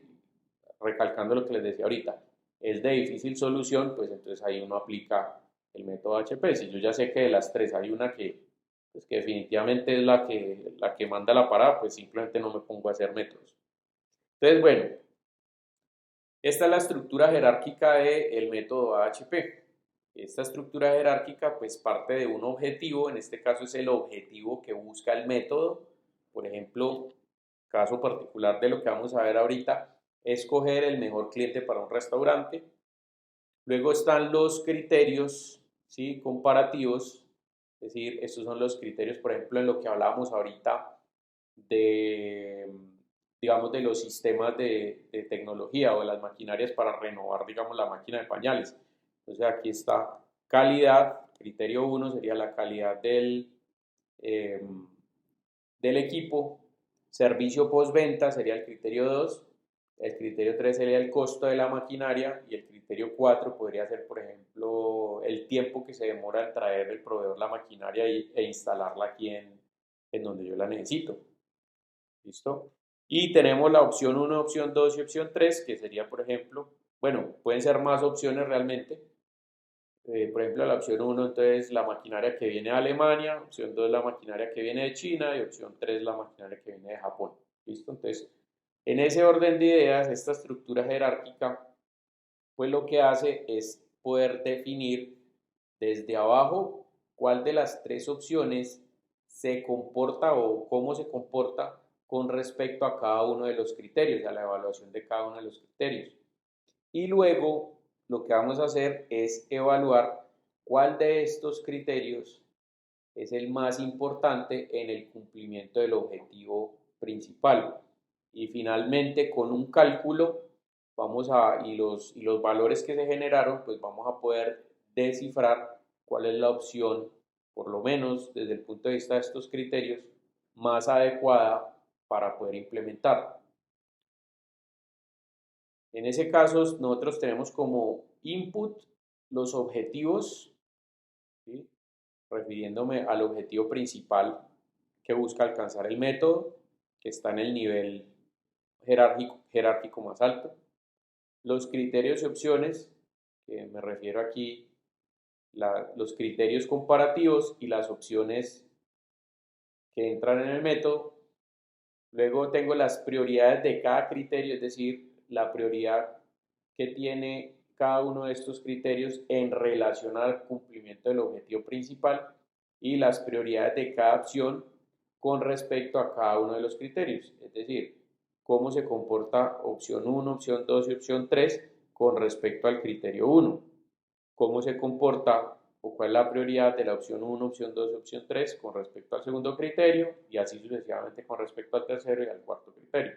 recalcando lo que les decía ahorita, es de difícil solución, pues entonces ahí uno aplica el método HP. Si yo ya sé que de las 3 hay una pues que definitivamente es la que manda la parada, pues simplemente no me pongo a hacer métodos. Entonces, bueno, esta es la estructura jerárquica del método AHP. Esta estructura jerárquica pues parte de un objetivo, en este caso es el objetivo que busca el método. Por ejemplo, caso particular de lo que vamos a ver ahorita, escoger el mejor cliente para un restaurante. Luego están los criterios, ¿sí?, comparativos, es decir, estos son los criterios, por ejemplo, en lo que hablábamos ahorita de, digamos, de los sistemas de tecnología o de las maquinarias para renovar, digamos, la máquina de pañales. Entonces aquí está calidad, criterio 1 sería la calidad del equipo, servicio postventa sería el criterio 2, el criterio 3 sería el costo de la maquinaria y el criterio 4 podría ser, por ejemplo, el tiempo que se demora en traer el proveedor la maquinaria e instalarla aquí en donde yo la necesito. ¿Listo? Y tenemos la opción 1, opción 2 y opción 3, que sería, por ejemplo, bueno, pueden ser más opciones realmente. Por ejemplo, la opción 1, entonces, la maquinaria que viene de Alemania, opción 2, la maquinaria que viene de China y opción 3, la maquinaria que viene de Japón. ¿Listo? Entonces, en ese orden de ideas, esta estructura jerárquica, pues lo que hace es poder definir desde abajo cuál de las 3 opciones se comporta o cómo se comporta con respecto a cada uno de los criterios, a la evaluación de cada uno de los criterios. Y luego lo que vamos a hacer es evaluar cuál de estos criterios es el más importante en el cumplimiento del objetivo principal. Y finalmente, con un cálculo, y los valores que se generaron, pues vamos a poder descifrar cuál es la opción, por lo menos desde el punto de vista de estos criterios, más adecuada para poder implementar. En ese caso, nosotros tenemos como input los objetivos, ¿sí?, refiriéndome al objetivo principal que busca alcanzar el método, que está en el nivel jerárquico más alto. Los criterios y opciones, que me refiero aquí, los criterios comparativos y las opciones que entran en el método. Luego tengo las prioridades de cada criterio, es decir, la prioridad que tiene cada uno de estos criterios en relación al cumplimiento del objetivo principal y las prioridades de cada opción con respecto a cada uno de los criterios, es decir, cómo se comporta opción 1, opción 2 y opción 3 con respecto al criterio 1, cómo se comporta o cuál es la prioridad de la opción 1, opción 2 y opción 3 con respecto al segundo criterio y así sucesivamente con respecto al tercero y al cuarto criterio.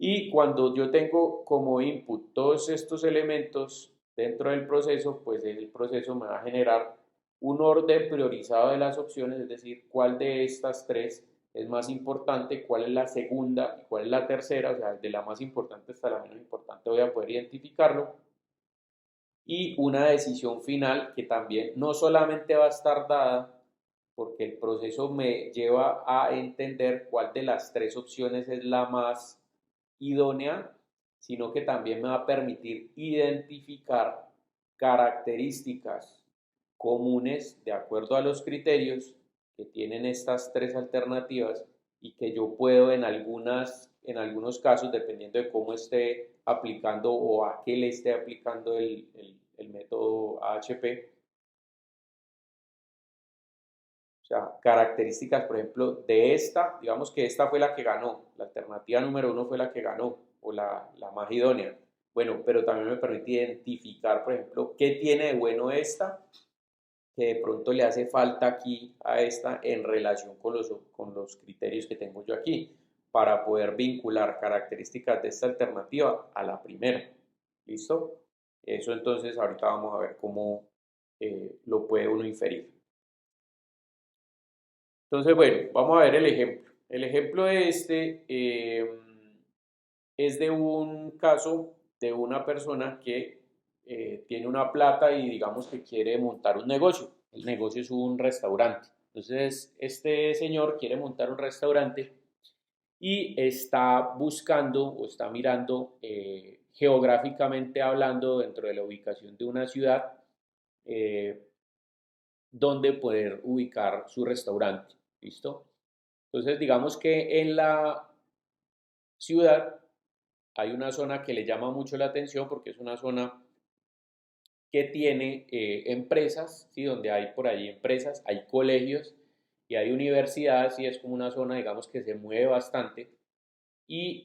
Y cuando yo tengo como input todos estos elementos dentro del proceso, pues el proceso me va a generar un orden priorizado de las opciones, es decir, cuál de estas 3 es más importante, cuál es la segunda y cuál es la tercera, o sea, de la más importante hasta la menos importante voy a poder identificarlo. Y una decisión final que también no solamente va a estar dada, porque el proceso me lleva a entender cuál de las 3 opciones es la más idónea, sino que también me va a permitir identificar características comunes de acuerdo a los criterios que tienen estas 3 alternativas y que yo puedo en en algunos casos, dependiendo de cómo esté aplicando o a qué le esté aplicando el método AHP. O sea, características, por ejemplo, de esta, digamos que esta fue la que ganó, la alternativa número 1 fue la que ganó, o la más idónea. Bueno, pero también me permite identificar, por ejemplo, qué tiene de bueno esta, que de pronto le hace falta aquí a esta en relación con los criterios que tengo yo aquí, para poder vincular características de esta alternativa a la primera. ¿Listo? Eso entonces ahorita vamos a ver cómo lo puede uno inferir. Entonces, bueno, vamos a ver el ejemplo. El ejemplo de este es de un caso de una persona que tiene una plata y digamos que quiere montar un negocio. El negocio es un restaurante. Entonces, este señor quiere montar un restaurante y está buscando o está mirando geográficamente hablando dentro de la ubicación de una ciudad donde poder ubicar su restaurante. ¿Listo? Entonces, digamos que en la ciudad hay una zona que le llama mucho la atención porque es una zona que tiene empresas, ¿sí? Donde hay por ahí empresas, hay colegios y hay universidades y es como una zona, digamos, que se mueve bastante y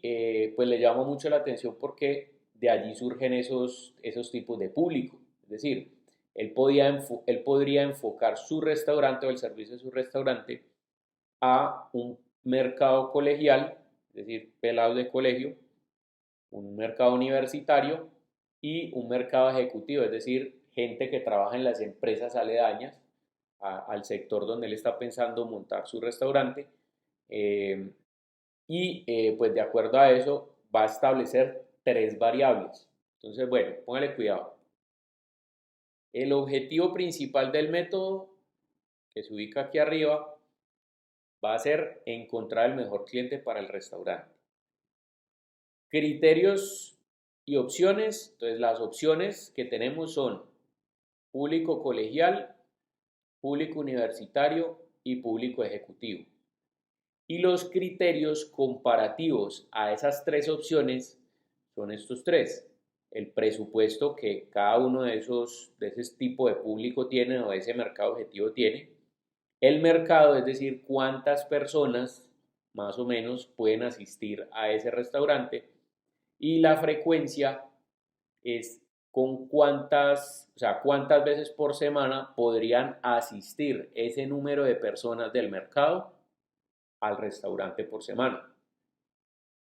pues le llama mucho la atención porque de allí surgen esos tipos de público. Es decir, él podría enfocar su restaurante o el servicio de su restaurante a un mercado colegial, es decir, pelados de colegio, un mercado universitario y un mercado ejecutivo, es decir, gente que trabaja en las empresas aledañas al sector donde él está pensando montar su restaurante. Pues de acuerdo a eso va a establecer 3 variables. Entonces, bueno, póngale cuidado. El objetivo principal del método, que se ubica aquí arriba, va a ser encontrar el mejor cliente para el restaurante. Criterios y opciones. Entonces, las opciones que tenemos son público colegial, público universitario y público ejecutivo. Y los criterios comparativos a esas 3 opciones son estos 3. El presupuesto que cada uno de ese tipo de público tiene o de ese mercado objetivo tiene. El mercado, es decir, cuántas personas más o menos pueden asistir a ese restaurante. Y la frecuencia es cuántas veces por semana podrían asistir ese número de personas del mercado al restaurante por semana.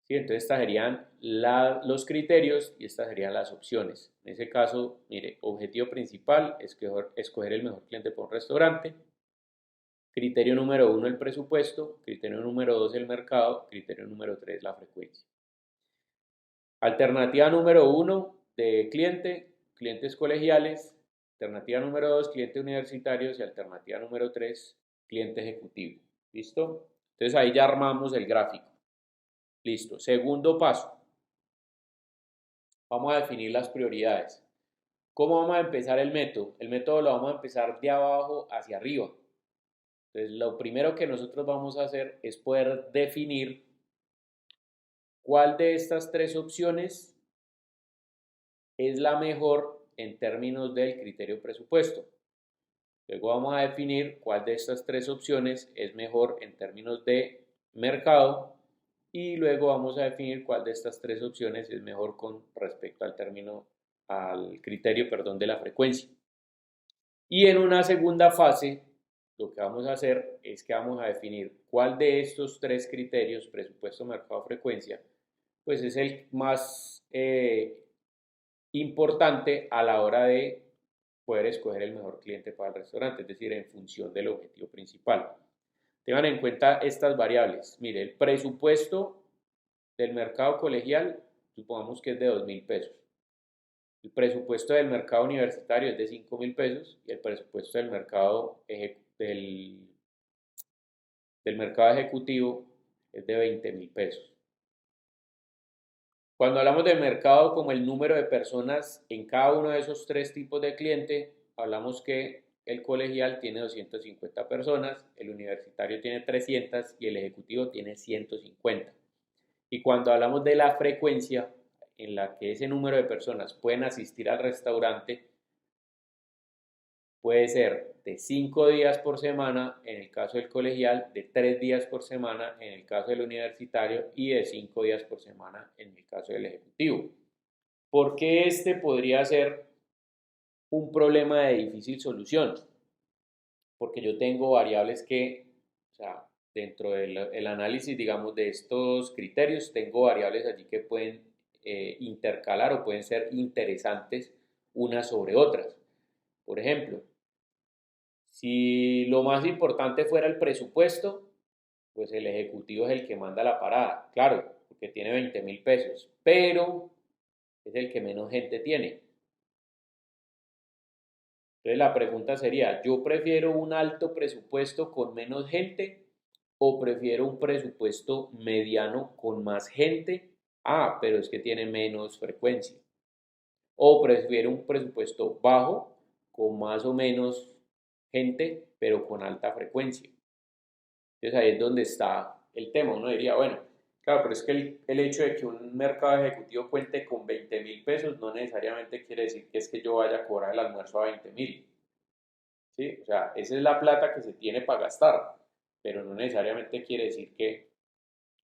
¿Sí? Entonces estas serían los criterios y estas serían las opciones. En ese caso, mire, objetivo principal es escoger el mejor cliente por un restaurante. Criterio número 1, el presupuesto. Criterio número 2, el mercado. Criterio número 3, la frecuencia. Alternativa número 1 de clientes colegiales. Alternativa número 2, clientes universitarios. Y alternativa número 3, cliente ejecutivo. ¿Listo? Entonces ahí ya armamos el gráfico. Listo. Segundo paso. Vamos a definir las prioridades. ¿Cómo vamos a empezar el método? El método lo vamos a empezar de abajo hacia arriba. Entonces, lo primero que nosotros vamos a hacer es poder definir cuál de estas 3 opciones es la mejor en términos del criterio presupuesto. Luego vamos a definir cuál de estas 3 opciones es mejor en términos de mercado y luego vamos a definir cuál de estas 3 opciones es mejor con respecto al criterio de la frecuencia. Y en una segunda fase, lo que vamos a hacer es que vamos a definir cuál de estos 3 criterios, presupuesto, mercado, frecuencia, pues es el más importante a la hora de poder escoger el mejor cliente para el restaurante, es decir, en función del objetivo principal. Tengan en cuenta estas variables. Mire, el presupuesto del mercado colegial, supongamos que es de 2.000 pesos. El presupuesto del mercado universitario es de 5.000 pesos y el presupuesto del mercado ejecutivo es de 20.000 pesos. Cuando hablamos de mercado como el número de personas en cada uno de esos 3 tipos de cliente, hablamos que el colegial tiene 250 personas, el universitario tiene 300 y el ejecutivo tiene 150. Y cuando hablamos de la frecuencia en la que ese número de personas pueden asistir al restaurante, puede ser de 5 días por semana en el caso del colegial, de 3 días por semana en el caso del universitario y de 5 días por semana en el caso del ejecutivo. ¿Por qué este podría ser un problema de difícil solución? Porque yo tengo variables que, o sea, dentro del análisis, digamos, de estos criterios, tengo variables allí que pueden intercalar o pueden ser interesantes unas sobre otras. Por ejemplo, si lo más importante fuera el presupuesto, pues el ejecutivo es el que manda la parada, claro, porque tiene 20.000 pesos, pero es el que menos gente tiene. Entonces la pregunta sería, ¿yo prefiero un alto presupuesto con menos gente o prefiero un presupuesto mediano con más gente? Ah, pero es que tiene menos frecuencia. O prefiero un presupuesto bajo con más o menos gente, pero con alta frecuencia. Entonces ahí es donde está el tema. Uno diría, bueno, claro, pero es que el hecho de que un mercado ejecutivo cuente con 20.000 pesos no necesariamente quiere decir que es que yo vaya a cobrar el almuerzo a 20.000. ¿Sí? O sea, esa es la plata que se tiene para gastar, pero no necesariamente quiere decir que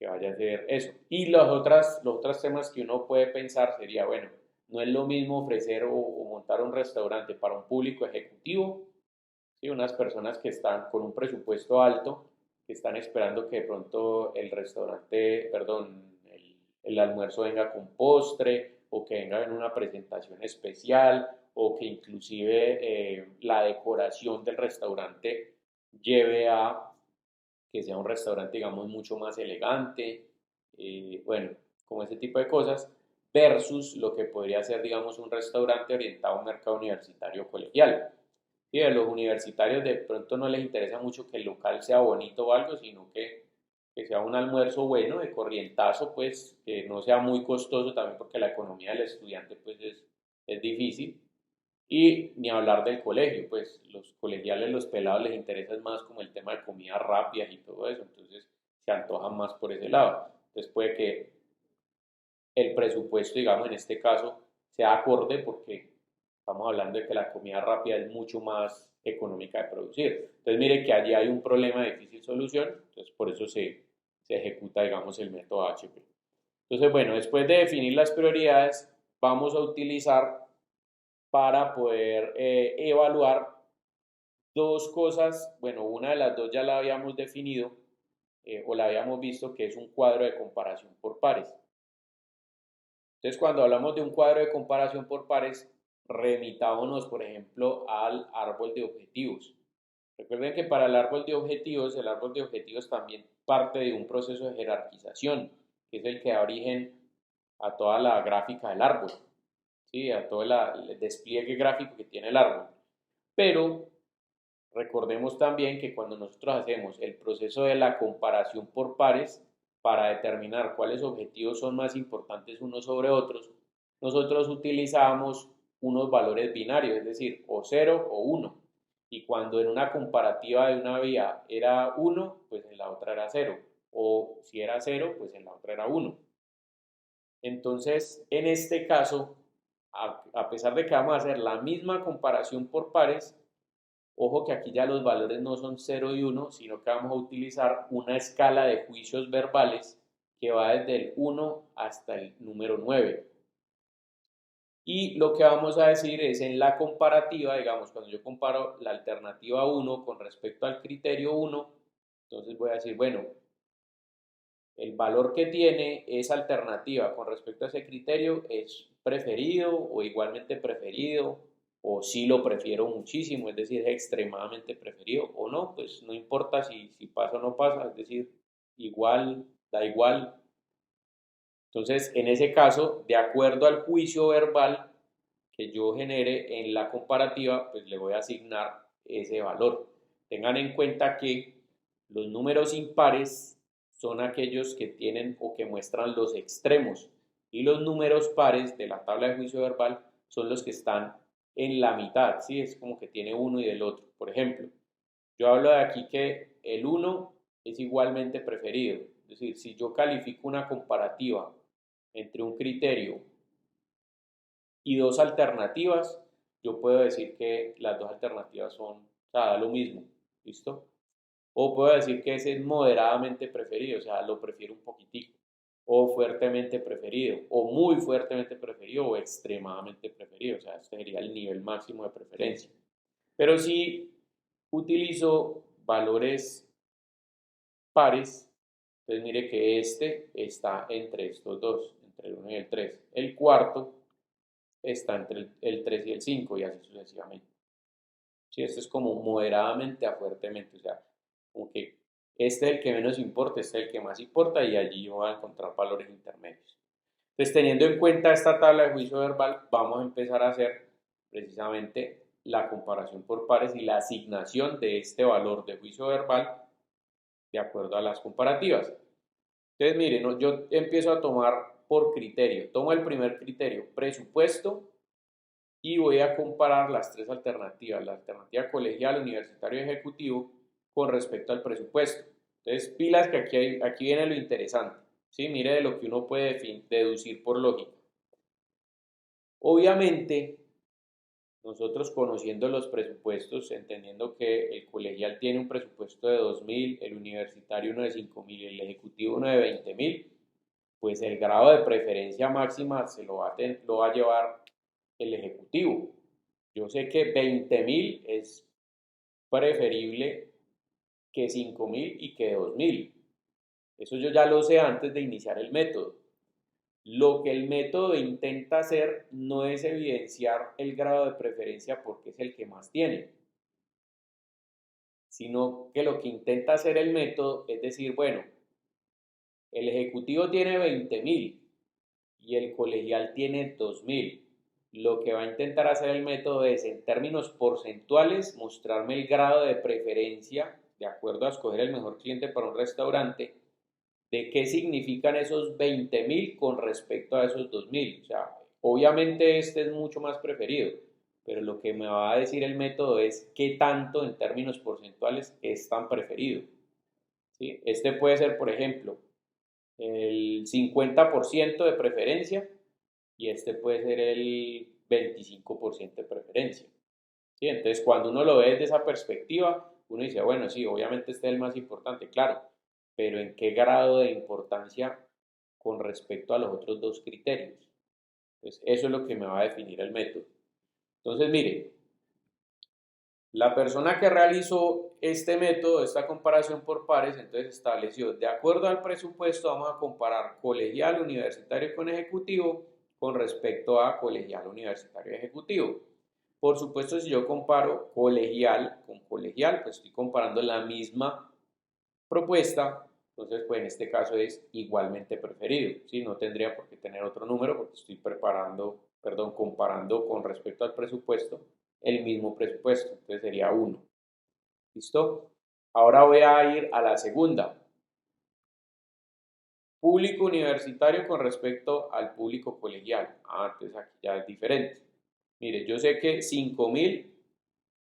vaya a ser eso. Y los otros temas que uno puede pensar sería, bueno, no es lo mismo ofrecer o montar un restaurante para un público ejecutivo, ¿sí? Unas personas que están con un presupuesto alto, que están esperando que de pronto el restaurante, perdón, el almuerzo venga con postre o que venga en una presentación especial o que inclusive la decoración del restaurante lleve a que sea un restaurante, digamos, mucho más elegante, bueno, como ese tipo de cosas, versus lo que podría ser, digamos, un restaurante orientado a un mercado universitario colegial. Y a los universitarios de pronto no les interesa mucho que el local sea bonito o algo, sino que sea un almuerzo bueno, de corrientazo, pues, que no sea muy costoso también porque la economía del estudiante, pues, es difícil. Y ni hablar del colegio, pues los colegiales, los pelados les interesa más como el tema de comidas rápidas y todo eso, entonces se antojan más por ese lado. Entonces puede que el presupuesto, digamos en este caso, sea acorde porque estamos hablando de que la comida rápida es mucho más económica de producir. Entonces mire que allí hay un problema de difícil solución, entonces por eso se ejecuta, digamos, el método HP. Entonces, bueno, después de definir las prioridades, vamos a utilizar para poder evaluar dos cosas. Bueno, una de las dos ya la habíamos definido o la habíamos visto, que es un cuadro de comparación por pares. Entonces, cuando hablamos de un cuadro de comparación por pares, remitámonos, por ejemplo, al árbol de objetivos. Recuerden que para el árbol de objetivos también parte de un proceso de jerarquización, que es el que da origen a toda la gráfica del árbol, ¿sí? A todo el despliegue gráfico que tiene el árbol. Pero recordemos también que cuando nosotros hacemos el proceso de la comparación por pares para determinar cuáles objetivos son más importantes unos sobre otros, nosotros utilizamos unos valores binarios, es decir, o 0 o 1. Y cuando en una comparativa de una vía era 1, pues en la otra era 0. O si era 0, pues en la otra era 1. Entonces, en este caso, a pesar de que vamos a hacer la misma comparación por pares, ojo que aquí ya los valores no son 0 y 1, sino que vamos a utilizar una escala de juicios verbales que va desde el 1 hasta el número 9. Y lo que vamos a decir es en la comparativa, digamos, cuando yo comparo la alternativa 1 con respecto al criterio 1, entonces voy a decir, bueno, el valor que tiene esa alternativa con respecto a ese criterio es preferido o igualmente preferido o sí lo prefiero muchísimo, es decir, es extremadamente preferido o no, pues no importa si pasa o no pasa, es decir, igual, da igual. Entonces, en ese caso, de acuerdo al juicio verbal que yo genere en la comparativa, pues le voy a asignar ese valor. Tengan en cuenta que los números impares son aquellos que tienen o que muestran los extremos y los números pares de la tabla de juicio verbal son los que están en la mitad, ¿sí? Es como que tiene uno y del otro. Por ejemplo, yo hablo de aquí que el 1 es igualmente preferido Es decir, si yo califico una comparativa entre un criterio y dos alternativas, yo puedo decir que las dos alternativas son, o sea, da lo mismo, ¿listo? O puedo decir que ese es moderadamente preferido, o sea, lo prefiero un poquitico, o fuertemente preferido, o muy fuertemente preferido, o extremadamente preferido, o sea, este sería el nivel máximo de preferencia. Pero si utilizo valores pares, entonces mire que este está entre estos dos, entre el 1 y el 3. El cuarto está entre el 3 y el 5 y así sucesivamente. Sí, esto es como moderadamente a fuertemente, o sea, como que este es el que menos importa, este es el que más importa y allí voy a encontrar valores intermedios. Entonces, teniendo en cuenta esta tabla de juicio verbal, vamos a empezar a hacer precisamente la comparación por pares y la asignación de este valor de juicio verbal de acuerdo a las comparativas. Entonces, miren, yo empiezo a tomar por criterio. Tomo el primer criterio, presupuesto, y voy a comparar las tres alternativas, la alternativa colegial, universitario y ejecutivo, con respecto al presupuesto. Entonces, pilas que aquí viene lo interesante. ¿Sí? Mire de lo que uno puede deducir por lógica. Obviamente, nosotros conociendo los presupuestos, entendiendo que el colegial tiene un presupuesto de 2.000, el universitario uno de 5.000 y el ejecutivo uno de 20.000, pues el grado de preferencia máxima lo va a llevar el ejecutivo. Yo sé que 20.000 es preferible que 5.000 y que 2.000. Eso yo ya lo sé antes de iniciar el método. Lo que el método intenta hacer no es evidenciar el grado de preferencia porque es el que más tiene, sino que lo que intenta hacer el método es decir, bueno, el ejecutivo tiene 20.000 y el colegial tiene 2.000. Lo que va a intentar hacer el método es, en términos porcentuales, mostrarme el grado de preferencia de acuerdo a escoger el mejor cliente para un restaurante, de qué significan esos 20.000 con respecto a esos 2.000. O sea, obviamente este es mucho más preferido, pero lo que me va a decir el método es qué tanto en términos porcentuales es tan preferido. ¿Sí? Este puede ser, por ejemplo, el 50% de preferencia y este puede ser el 25% de preferencia. ¿Sí? Entonces, cuando uno lo ve desde esa perspectiva, uno dice, bueno, sí, obviamente este es el más importante, claro, pero ¿en qué grado de importancia con respecto a los otros dos criterios? Entonces, eso es lo que me va a definir el método. Entonces, mire, la persona que realizó este método, esta comparación por pares, entonces estableció, de acuerdo al presupuesto, vamos a comparar colegial, universitario con ejecutivo con respecto a colegial, universitario y ejecutivo. Por supuesto, si yo comparo colegial con colegial, pues estoy comparando la misma propuesta, entonces pues en este caso es igualmente preferido, ¿sí? No tendría por qué tener otro número porque estoy comparando con respecto al presupuesto el mismo presupuesto, entonces sería 1. ¿Listo? Ahora voy a ir a la segunda. Público universitario con respecto al público colegial. Entonces aquí ya es diferente. Mire, yo sé que 5.000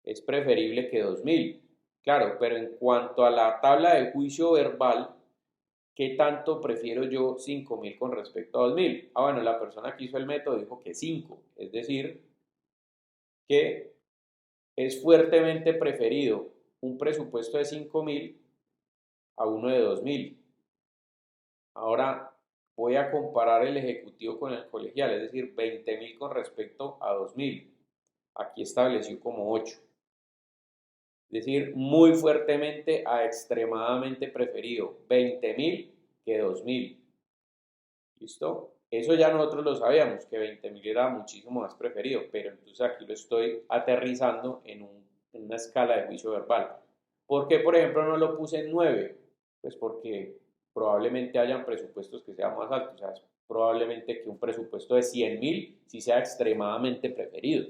es preferible que 2.000. Claro, pero en cuanto a la tabla de juicio verbal, ¿qué tanto prefiero yo 5.000 con respecto a 2.000? Bueno, la persona que hizo el método dijo que 5, es decir, que es fuertemente preferido un presupuesto de 5.000 a uno de 2.000. Ahora voy a comparar el ejecutivo con el colegial, es decir, 20.000 con respecto a 2.000. Aquí estableció como 8. Es decir, muy fuertemente a extremadamente preferido, 20.000 que 2.000. ¿Listo? Eso ya nosotros lo sabíamos, que 20.000 era muchísimo más preferido, pero entonces aquí lo estoy aterrizando en una escala de juicio verbal. ¿Por qué, por ejemplo, no lo puse en 9? Pues porque probablemente hayan presupuestos que sean más altos, o sea, es probablemente que un presupuesto de 100.000 sí sea extremadamente preferido,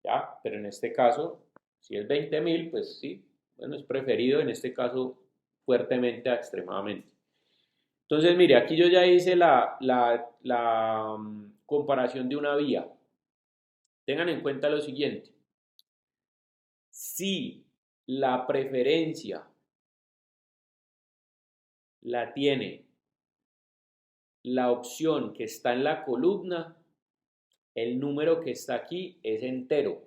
¿ya? Pero en este caso, si es 20.000, pues sí, bueno, es preferido en este caso fuertemente a extremadamente. Entonces, mire, aquí yo ya hice la comparación de una vía. Tengan en cuenta lo siguiente. Si la preferencia la tiene la opción que está en la columna, el número que está aquí es entero.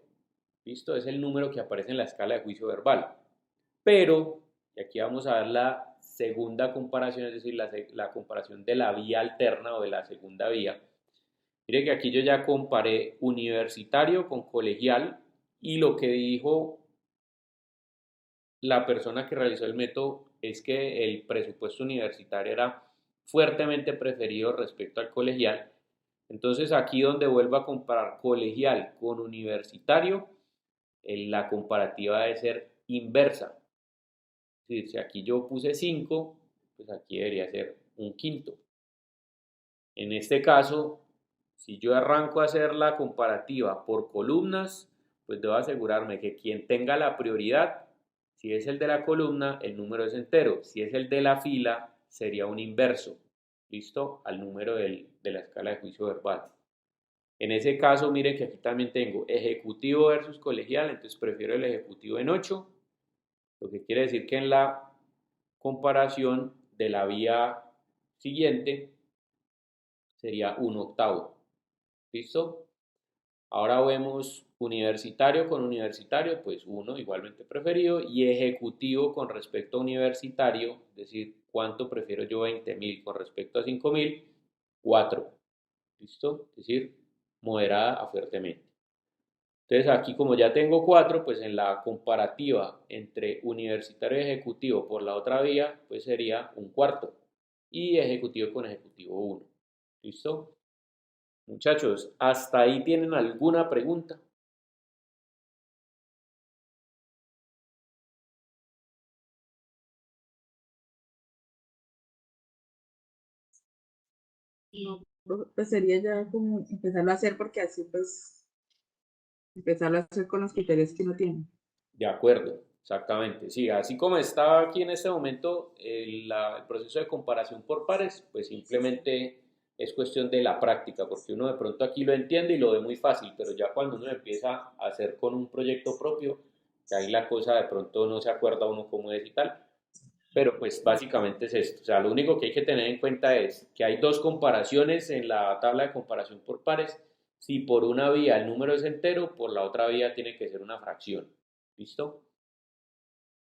¿Listo? Es el número que aparece en la escala de juicio verbal. Pero, y aquí vamos a ver la segunda comparación, es decir, la comparación de la vía alterna o de la segunda vía. Mire que aquí yo ya comparé universitario con colegial y lo que dijo la persona que realizó el método es que el presupuesto universitario era fuertemente preferido respecto al colegial. Entonces aquí donde vuelvo a comparar colegial con universitario, la comparativa debe ser inversa. Es decir, si aquí yo puse 5, pues aquí debería ser un quinto. En este caso, si yo arranco a hacer la comparativa por columnas, pues debo asegurarme que quien tenga la prioridad, si es el de la columna, el número es entero. Si es el de la fila, sería un inverso, ¿listo? Al número de la escala de juicio verbal. En ese caso, miren que aquí también tengo ejecutivo versus colegial, entonces prefiero el ejecutivo en 8, lo que quiere decir que en la comparación de la vía siguiente sería 1/8. ¿Listo? Ahora vemos universitario con universitario, pues 1 igualmente preferido, y ejecutivo con respecto a universitario, es decir, ¿cuánto prefiero yo 20.000 con respecto a 5.000? 4. ¿Listo? Es decir, moderada a fuertemente. Entonces aquí como ya tengo 4, pues en la comparativa entre universitario y ejecutivo por la otra vía, pues sería 1/4. Y ejecutivo con ejecutivo 1. ¿Listo? Muchachos, ¿hasta ahí tienen alguna pregunta? No, pues sería ya como empezarlo a hacer porque así pues empezarlo a hacer con los criterios que uno tiene. De acuerdo, exactamente. Sí, así como está aquí en este momento el proceso de comparación por pares, pues simplemente es cuestión de la práctica, porque uno de pronto aquí lo entiende y lo ve muy fácil, pero ya cuando uno empieza a hacer con un proyecto propio, que ahí la cosa de pronto no se acuerda uno cómo es y tal. Pero pues básicamente es esto. O sea, lo único que hay que tener en cuenta es que hay dos comparaciones en la tabla de comparación por pares. Si por una vía el número es entero, por la otra vía tiene que ser una fracción. ¿Listo?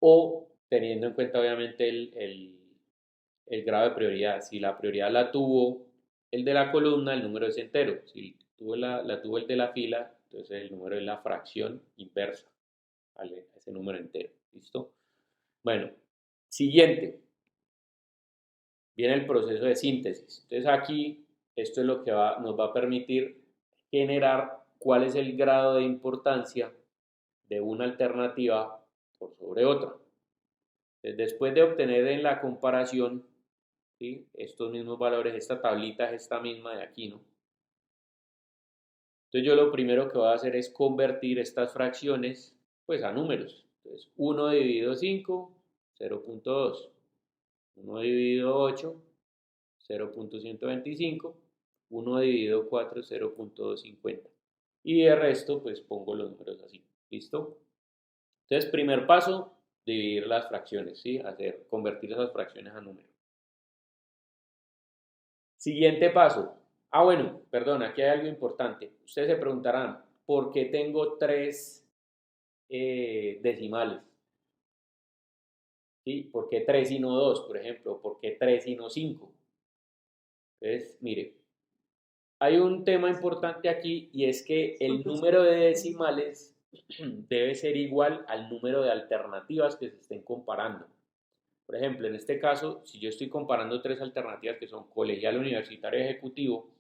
O teniendo en cuenta obviamente el grado de prioridad. Si la prioridad la tuvo el de la columna, el número es entero. Si la tuvo el de la fila, entonces el número es la fracción inversa, ¿vale? Ese número entero. ¿Listo? Bueno, siguiente. Viene el proceso de síntesis. Entonces aquí esto es lo que nos va a permitir generar cuál es el grado de importancia de una alternativa por sobre otra. Entonces, después de obtener en la comparación, ¿sí?, estos mismos valores, esta tablita es esta misma de aquí, ¿no? Entonces yo lo primero que voy a hacer es convertir estas fracciones pues a números. Entonces 1 dividido 5, 0.2. 1 dividido 8, 0.125, 1 dividido 4, 0.250. Y el resto, pues pongo los números así. ¿Listo? Entonces, primer paso, dividir las fracciones, ¿sí? Convertir esas fracciones a números. Siguiente paso. Bueno, perdón, aquí hay algo importante. Ustedes se preguntarán, ¿por qué tengo 3 decimales? ¿Sí? ¿Por qué 3 y no 2, por ejemplo? ¿Por qué 3 y no 5? Entonces, mire, hay un tema importante aquí y es que el número de decimales debe ser igual al número de alternativas que se estén comparando. Por ejemplo, en este caso, si yo estoy comparando 3 alternativas que son colegial, universitario y ejecutivo,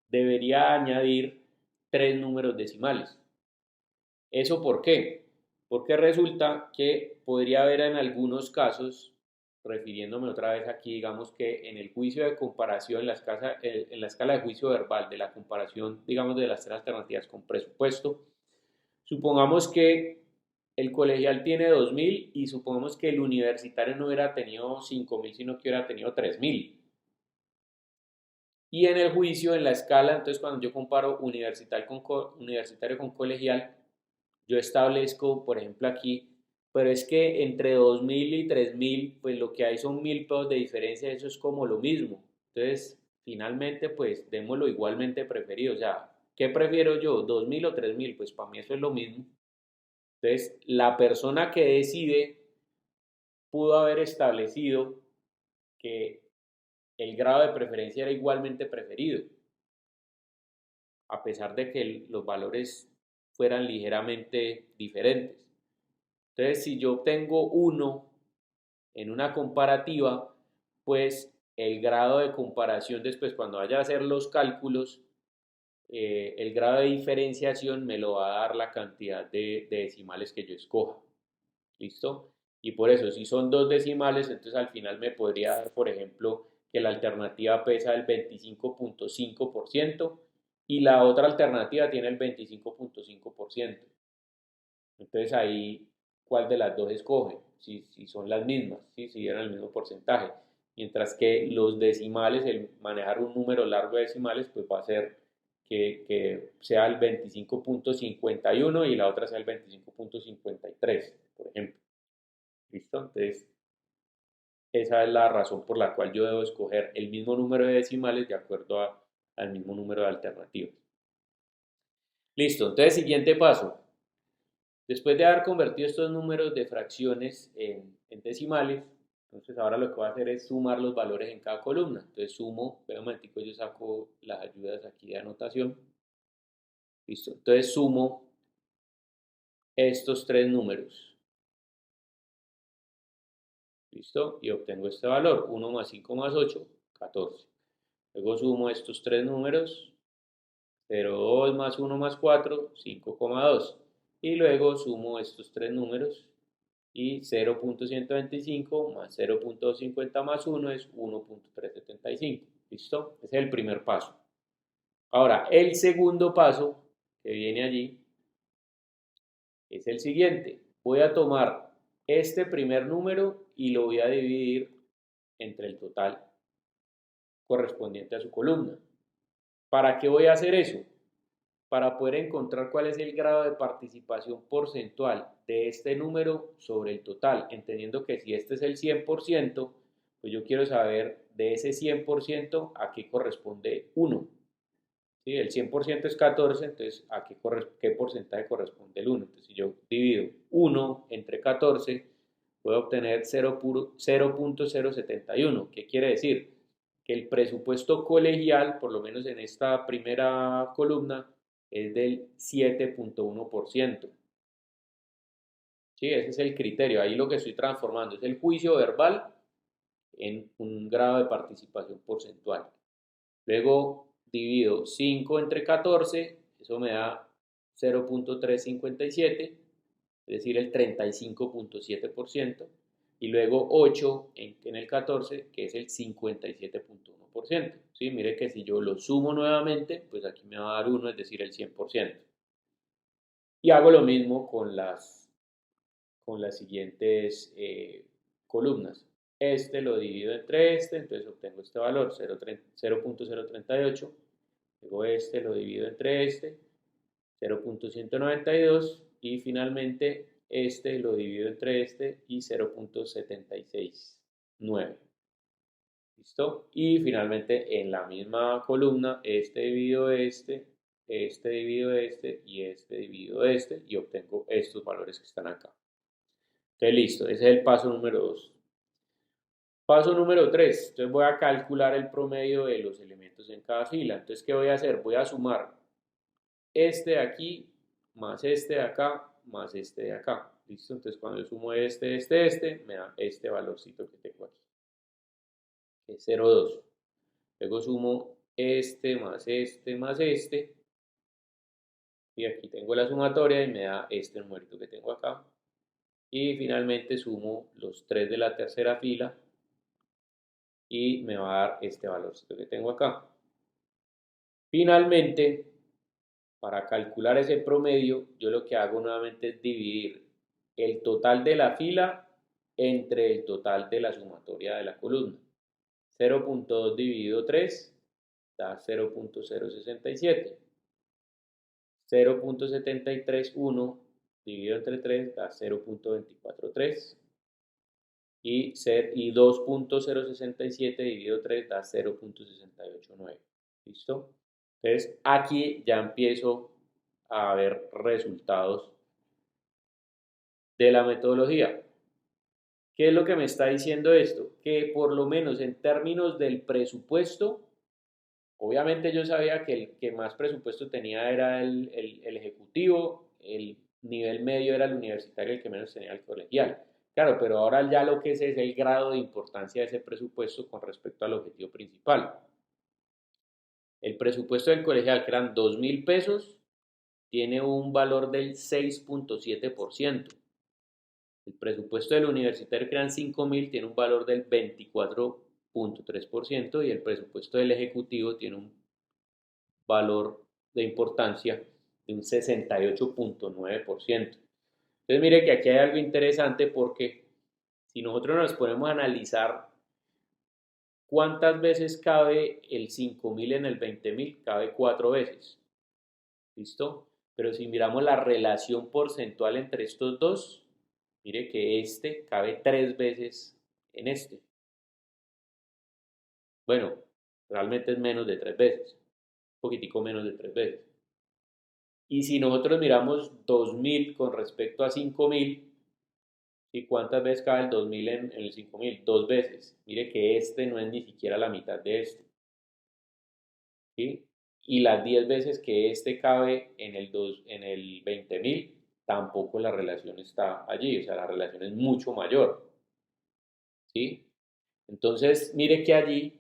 debería añadir 3 números decimales. ¿Eso por qué? Porque resulta que podría haber en algunos casos, refiriéndome otra vez aquí, digamos que en el juicio de comparación, en la escala de juicio verbal de la comparación, digamos, de las 3 alternativas con presupuesto, supongamos que el colegial tiene 2.000 y supongamos que el universitario no hubiera tenido 5.000, sino que hubiera tenido 3.000. Y en el juicio, en la escala, entonces cuando yo comparo universitario con colegial, yo establezco, por ejemplo, aquí, pero es que entre 2000 y 3000, pues lo que hay son 1000 pesos de diferencia, eso es como lo mismo. Entonces, finalmente, pues démoslo igualmente preferido. O sea, ¿qué prefiero yo? ¿2000 o 3000? Pues para mí eso es lo mismo. Entonces, la persona que decide pudo haber establecido que el grado de preferencia era igualmente preferido, a pesar de que los valores fueran ligeramente diferentes. Entonces, si yo obtengo 1 en una comparativa, pues el grado de comparación después, cuando vaya a hacer los cálculos, el grado de diferenciación me lo va a dar la cantidad de decimales que yo escoja. ¿Listo? Y por eso, si son 2 decimales, entonces al final me podría dar, por ejemplo, que la alternativa pesa el 25.5% y la otra alternativa tiene el 25.5%. Entonces ahí, ¿cuál de las dos escoge? Si son las mismas, si dieran el mismo porcentaje. Mientras que los decimales, el manejar un número largo de decimales, pues va a ser que sea el 25.51 y la otra sea el 25.53, por ejemplo. ¿Listo? Entonces, esa es la razón por la cual yo debo escoger el mismo número de decimales de acuerdo al mismo número de alternativas. Listo, entonces siguiente paso. Después de haber convertido estos números de fracciones en decimales, entonces ahora lo que voy a hacer es sumar los valores en cada columna. Entonces sumo, un momentico, yo saco las ayudas aquí de anotación. Listo, entonces sumo estos 3 números. ¿Listo? Y obtengo este valor, 1 más 5 más 8, 14. Luego sumo estos 3 números, 0,2 más 1 más 4, 5,2. Y luego sumo estos 3 números y 0.125 más 0.250 más 1 es 1.375. ¿Listo? Ese es el primer paso. Ahora, el segundo paso que viene allí es el siguiente. Voy a tomar este primer número y lo voy a dividir entre el total correspondiente a su columna. ¿Para qué voy a hacer eso? Para poder encontrar cuál es el grado de participación porcentual de este número sobre el total, entendiendo que si este es el 100%, pues yo quiero saber de ese 100% a qué corresponde 1. ¿Sí? El 100% es 14, entonces a qué porcentaje corresponde el 1. Entonces si yo divido 1 entre 14, voy a obtener 0.071. ¿Qué quiere decir? Que el presupuesto colegial, por lo menos en esta primera columna, es del 7.1%. ¿Sí? Ese es el criterio. Ahí lo que estoy transformando es el juicio verbal en un grado de participación porcentual. Luego divido 5 entre 14, eso me da 0.357, es decir, el 35.7%. Y luego 8 en el 14, que es el 57.1%. ¿Sí? Mire que si yo lo sumo nuevamente, pues aquí me va a dar 1, es decir, el 100%. Y hago lo mismo con las siguientes columnas. Este lo divido entre este, entonces obtengo este valor, 0.038. Luego este lo divido entre este, 0.192. Y finalmente este lo divido entre este y 0.769. ¿Listo? Y finalmente en la misma columna, este dividido este dividido este y este dividido este y obtengo estos valores que están acá. Entonces listo, ese es el paso número 2. Paso número 3, entonces voy a calcular el promedio de los elementos en cada fila. Entonces, ¿qué voy a hacer? Voy a sumar este de aquí más este de acá más este de acá. ¿Listo? Entonces, cuando yo sumo este, me da este valorcito que tengo aquí, que es 0,2. Luego sumo este más este más este. Y aquí tengo la sumatoria y me da este numerito que tengo acá. Y finalmente sumo los 3 de la tercera fila y me va a dar este valorcito que tengo acá. Finalmente, para calcular ese promedio, yo lo que hago nuevamente es dividir el total de la fila entre el total de la sumatoria de la columna. 0.2 dividido 3 da 0.067. 0.731 dividido entre 3 da 0.243 y 2.067 dividido 3 da 0.689. ¿Listo? Entonces aquí ya empiezo a ver resultados de la metodología. ¿Qué es lo que me está diciendo esto? Que por lo menos en términos del presupuesto, obviamente yo sabía que el que más presupuesto tenía era el ejecutivo, el nivel medio era el universitario, el que menos tenía el colegial. Claro, pero ahora ya lo que es el grado de importancia de ese presupuesto con respecto al objetivo principal. El presupuesto del colegial, que eran 2.000 pesos, tiene un valor del 6.7%. El presupuesto del universitario, que eran 5.000, tiene un valor del 24.3% y el presupuesto del ejecutivo tiene un valor de importancia de un 68.9%. Entonces mire que aquí hay algo interesante porque si nosotros nos ponemos a analizar cuántas veces cabe el 5.000 en el 20.000, cabe 4 veces. ¿Listo? Pero si miramos la relación porcentual entre estos dos, mire que este cabe 3 veces en este. Bueno, realmente es menos de 3 veces, un poquitico menos de 3 veces. Y si nosotros miramos 2.000 con respecto a 5.000, ¿y cuántas veces cabe el 2.000 en el 5.000? 2 veces. Mire que este no es ni siquiera la mitad de este. ¿Sí? Y las 10 veces que este cabe en el 20.000, tampoco la relación está allí, o sea, la relación es mucho mayor. ¿Sí? Entonces, mire que allí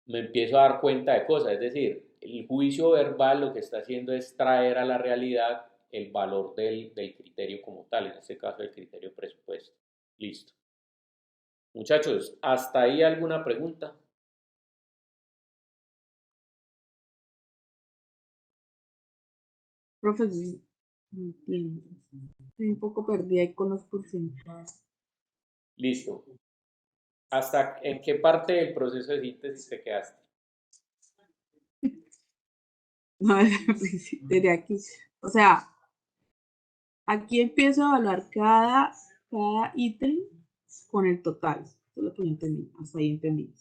me empiezo a dar cuenta de cosas, es decir, el juicio verbal lo que está haciendo es traer a la realidad el valor del criterio como tal, en este caso el criterio presupuesto. Listo. Muchachos, ¿hasta ahí alguna pregunta? Profe, sí, no entiendo. Estoy un poco perdida ahí con los porcentajes. Listo. ¿Hasta en qué parte del proceso de síntesis te quedaste? No, desde aquí. O sea, aquí empiezo a evaluar cada ítem con el total. Eso es lo que yo entendí. Hasta ahí entendí.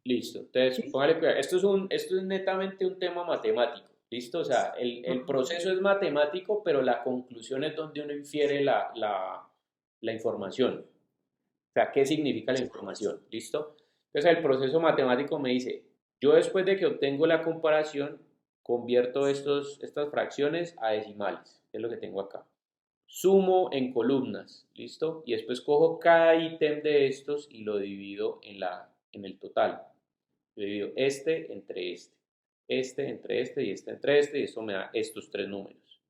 Listo. Entonces, ¿Sí? póngale cuidado. Esto es netamente un tema matemático. ¿Listo? O sea, el proceso es matemático, pero la conclusión es donde uno infiere la información. O sea, ¿qué significa la información? ¿Listo? Entonces, el proceso matemático me dice, yo después de que obtengo la comparación, convierto estas fracciones a decimales, que es lo que tengo acá. Sumo en columnas, ¿listo? Y después cojo cada ítem de estos y lo divido en el total. Yo divido este entre este entre este y este entre este, y eso me da estos tres números.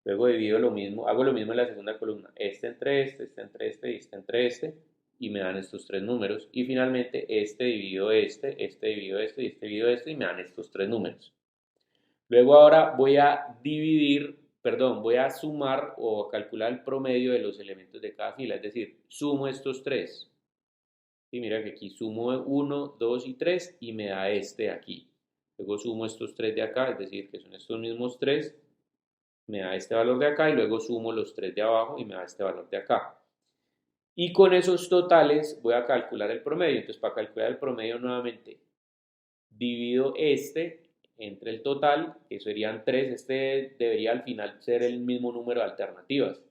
Luego divido lo mismo, hago lo mismo en la segunda columna, este entre este entre este y este entre este, y me dan estos tres números. Y finalmente este dividido este dividido este y este dividido este, y me dan estos tres números. Luego ahora voy a voy a sumar o a calcular el promedio de los elementos de cada fila, es decir, sumo estos tres. Y mira que aquí sumo 1, 2 y 3 y me da este de aquí. Luego sumo estos tres de acá, es decir, que son estos mismos tres, me da este valor de acá y luego sumo los tres de abajo y me da este valor de acá. Y con esos totales voy a calcular el promedio. Entonces, para calcular el promedio nuevamente, divido este entre el total, que serían 3. Este debería al final ser el mismo número de alternativas.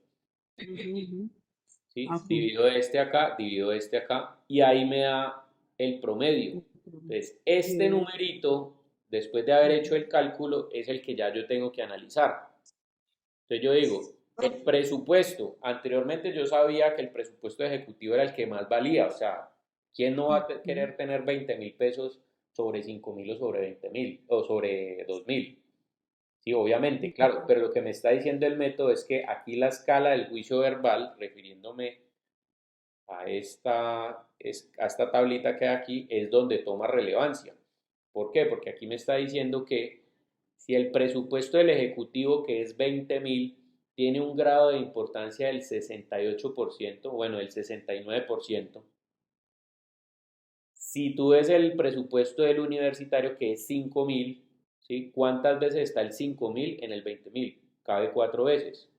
¿Sí? Divido este acá y ahí me da el promedio. Entonces, este numerito, después de haber hecho el cálculo, es el que ya yo tengo que analizar. Entonces yo digo, el presupuesto, anteriormente yo sabía que el presupuesto ejecutivo era el que más valía, o sea, ¿quién no va a querer tener 20.000 pesos sobre 5.000 o sobre 20.000 o sobre 2.000? Sí, obviamente, claro, pero lo que me está diciendo el método es que aquí la escala del juicio verbal, refiriéndome a esta tablita que hay aquí, es donde toma relevancia. ¿Por qué? Porque aquí me está diciendo que si el presupuesto del ejecutivo, que es 20.000, tiene un grado de importancia del 68%, bueno, del 69%, si tú ves el presupuesto del universitario, que es 5.000, ¿sí? ¿Cuántas veces está el 5.000 en el 20.000? Cabe 4 veces.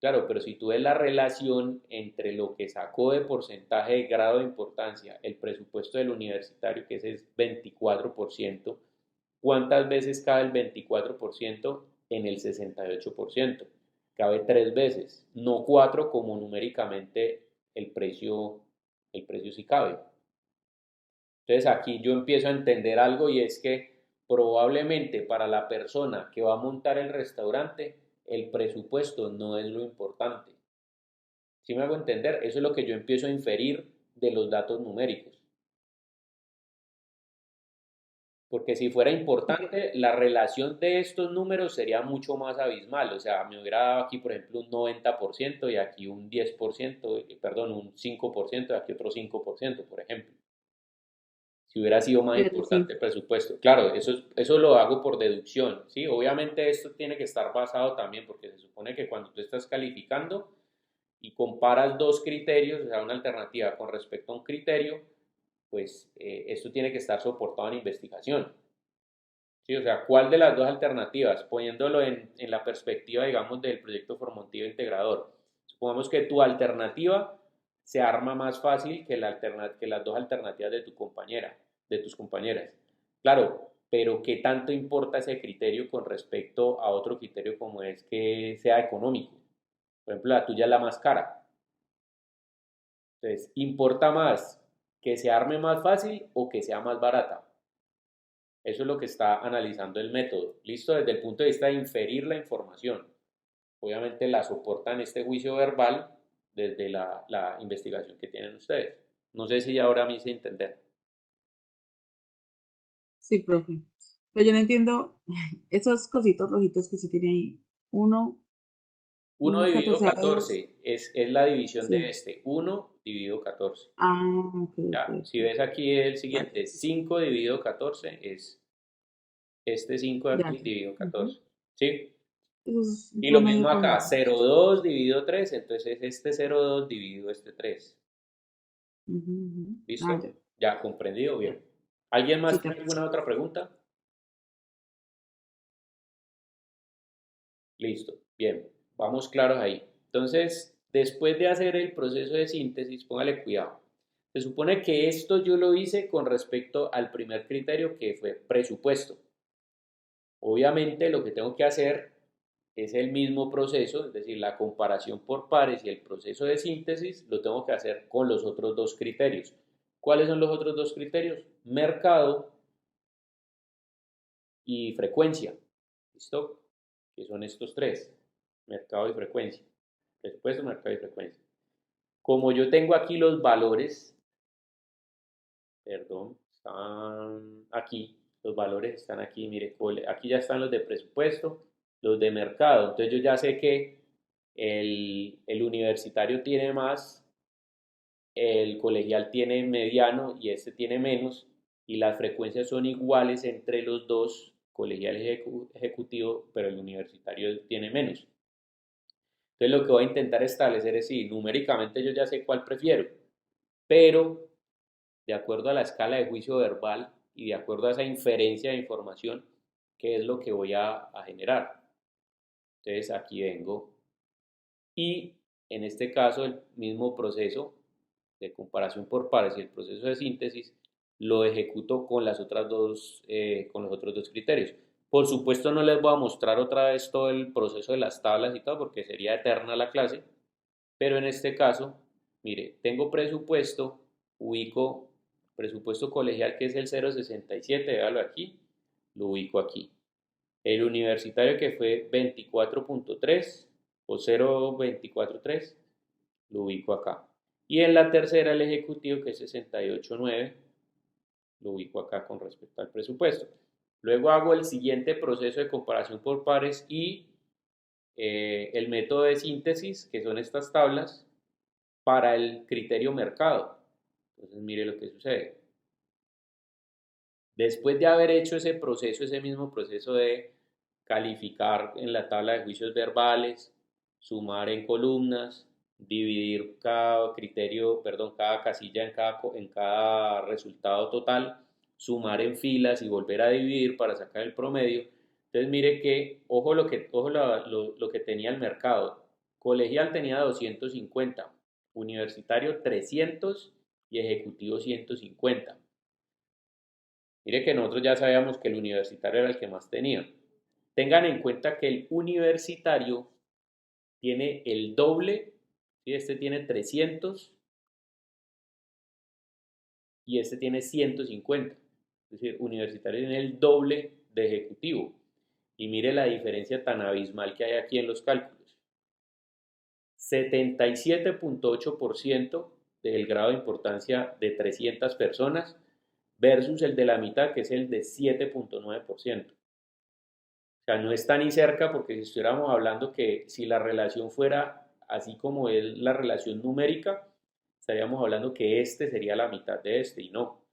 Claro, pero si tú ves la relación entre lo que sacó de porcentaje de grado de importancia el presupuesto del universitario, que ese es 24%, ¿cuántas veces cabe el 24% en el 68%? Cabe 3 veces, no 4 como numéricamente el precio sí cabe. Entonces aquí yo empiezo a entender algo y es que probablemente para la persona que va a montar el restaurante, el presupuesto no es lo importante. ¿Sí me hago entender? Eso es lo que yo empiezo a inferir de los datos numéricos. Porque si fuera importante, la relación de estos números sería mucho más abismal. O sea, me hubiera dado aquí, por ejemplo, un 90% y aquí un 10%, perdón, un 5% y aquí otro 5%, por ejemplo. Si hubiera sido más Pero importante sí, el presupuesto. Claro, eso lo hago por deducción, ¿sí? Obviamente esto tiene que estar basado también porque se supone que cuando tú estás calificando y comparas dos criterios, o sea, una alternativa con respecto a un criterio, pues esto tiene que estar soportado en investigación. ¿Sí? O sea, ¿cuál de las dos alternativas? Poniéndolo en la perspectiva, digamos, del proyecto formativo integrador. Supongamos que tu alternativa se arma más fácil que las dos alternativas de tu compañera, de tus compañeras. Claro, pero ¿qué tanto importa ese criterio con respecto a otro criterio como es que sea económico? Por ejemplo, la tuya es la más cara. Entonces, ¿importa más que se arme más fácil o que sea más barata? Eso es lo que está analizando el método. Listo, desde el punto de vista de inferir la información. Obviamente la soportan este juicio verbal desde la investigación que tienen ustedes. No sé si ahora me hice entender. sí, profe. Pero yo no entiendo esos cositos rojitos que se tiene ahí. Uno, 1 uno dividido 14 14 es la división de sí. este. 1 dividido 14. Ah, ok, ok, Ya, si ok. ves aquí el Vale, siguiente, 5 dividido 14 es este 5 de ya, aquí ya. dividido Ujú. 14. ¿Sí? Eso es un Y lo promedio mismo para acá, nosotros. 0,2 dividido 3, entonces es este 0,2 dividido este 3. Ujú, ujú. Ah, ya, ¿Listo? ¿Ya comprendido? ya. Bien. ¿Alguien Sí, más tiene capaz. alguna otra pregunta? Listo. Bien. Vamos claros ahí. Entonces, después de hacer el proceso de síntesis, póngale cuidado. Se supone que esto yo lo hice con respecto al primer criterio que fue presupuesto. Obviamente lo que tengo que hacer es el mismo proceso, es decir, la comparación por pares y el proceso de síntesis lo tengo que hacer con los otros dos criterios. ¿Cuáles son los otros dos criterios? Mercado y frecuencia. ¿Listo? Que son estos tres, mercado y frecuencia. Presupuesto, mercado y frecuencia. Como yo tengo aquí los valores, perdón, están aquí, los valores están aquí, mire, aquí ya están los de presupuesto, los de mercado. Entonces yo ya sé que el universitario tiene más, el colegial tiene mediano y este tiene menos, y las frecuencias son iguales entre los dos, colegial y ejecutivo, pero el universitario tiene menos. Entonces lo que voy a intentar establecer es si numéricamente yo ya sé cuál prefiero, pero de acuerdo a la escala de juicio verbal y de acuerdo a esa inferencia de información, qué es lo que voy a generar. Entonces aquí vengo y en este caso el mismo proceso de comparación por pares y el proceso de síntesis lo ejecuto con las otras dos, con los otros dos criterios. Por supuesto no les voy a mostrar otra vez todo el proceso de las tablas y todo porque sería eterna la clase, pero en este caso, mire, tengo presupuesto, ubico presupuesto colegial que es el 0,67, véalo aquí, lo ubico aquí. El universitario que fue 24.3 o 0,243, lo ubico acá. Y en la tercera el ejecutivo que es 68.9, lo ubico acá con respecto al presupuesto. Luego hago el siguiente proceso de comparación por pares y el método de síntesis, que son estas tablas, para el criterio mercado. Entonces, mire lo que sucede. Después de haber hecho ese proceso, ese mismo proceso de calificar en la tabla de juicios verbales, sumar en columnas, dividir cada criterio, perdón, cada casilla en cada resultado total, sumar en filas y volver a dividir para sacar el promedio. Entonces mire que, ojo lo que tenía el mercado. Colegial tenía 250, universitario 300 y ejecutivo 150. Mire que nosotros ya sabíamos que el universitario era el que más tenía. Tengan en cuenta que el universitario tiene el doble, ¿sí? Este tiene 300 y este tiene 150. Es decir, universitario tiene el doble de ejecutivo. Y mire la diferencia tan abismal que hay aquí en los cálculos. 77.8% del grado de importancia de 300 personas versus el de la mitad, que es el de 7.9%. O sea, no está ni cerca, porque si estuviéramos hablando que si la relación fuera así como es la relación numérica, estaríamos hablando que este sería la mitad de este y no.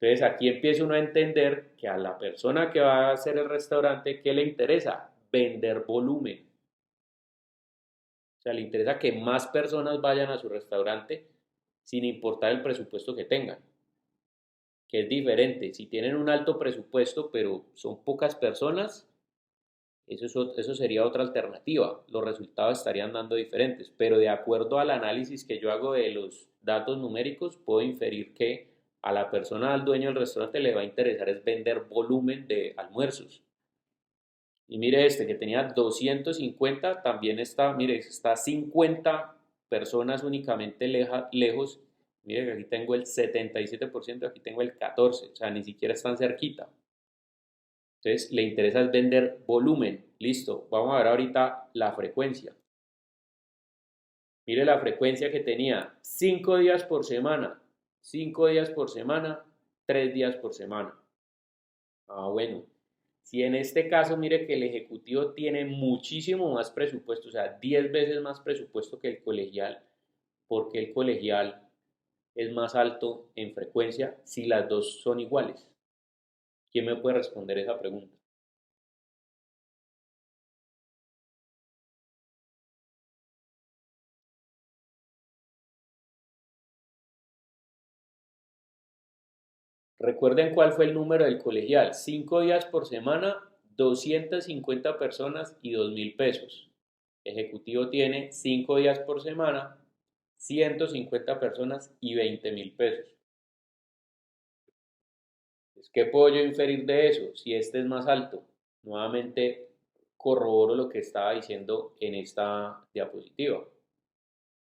Entonces aquí empieza uno a entender que a la persona que va a hacer el restaurante, ¿qué le interesa? Vender volumen. O sea, le interesa que más personas vayan a su restaurante sin importar el presupuesto que tengan. Que es diferente. Si tienen un alto presupuesto, pero son pocas personas, eso sería otra alternativa. Los resultados estarían dando diferentes. Pero de acuerdo al análisis que yo hago de los datos numéricos, puedo inferir que a la persona, al dueño del restaurante, le va a interesar es vender volumen de almuerzos. Y mire este que tenía 250, también está, mire, está 50 personas únicamente lejos. Mire que aquí tengo el 77%, aquí tengo el 14%, o sea, ni siquiera están cerquita. Entonces, le interesa es vender volumen. Listo, vamos a ver ahorita la frecuencia. Mire la frecuencia que tenía, 5 días por semana, 5 días por semana, 3 días por semana. Bueno. Si en este caso, mire que el ejecutivo tiene muchísimo más presupuesto, o sea, 10 veces más presupuesto que el colegial, porque el colegial es más alto en frecuencia si las dos son iguales. ¿Quién me puede responder esa pregunta? Recuerden cuál fue el número del colegial. 5 días por semana, 250 personas y 2.000 pesos. Ejecutivo tiene 5 días por semana, 150 personas y 20.000 pesos. ¿Qué puedo yo inferir de eso? Si este es más alto, nuevamente corroboro lo que estaba diciendo en esta diapositiva,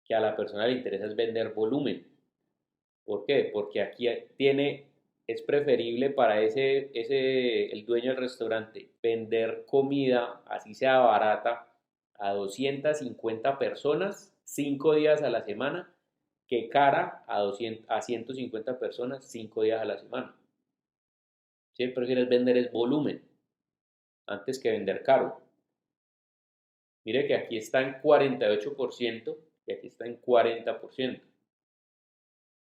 que a la persona le interesa es vender volumen. ¿Por qué? Porque aquí es preferible para el dueño del restaurante vender comida, así sea barata, a 250 personas, 5 días a la semana, que cara a 150 personas, 5 días a la semana. ¿Sí? Prefieres vender el volumen antes que vender caro. Mire que aquí está en 48% y aquí está en 40%.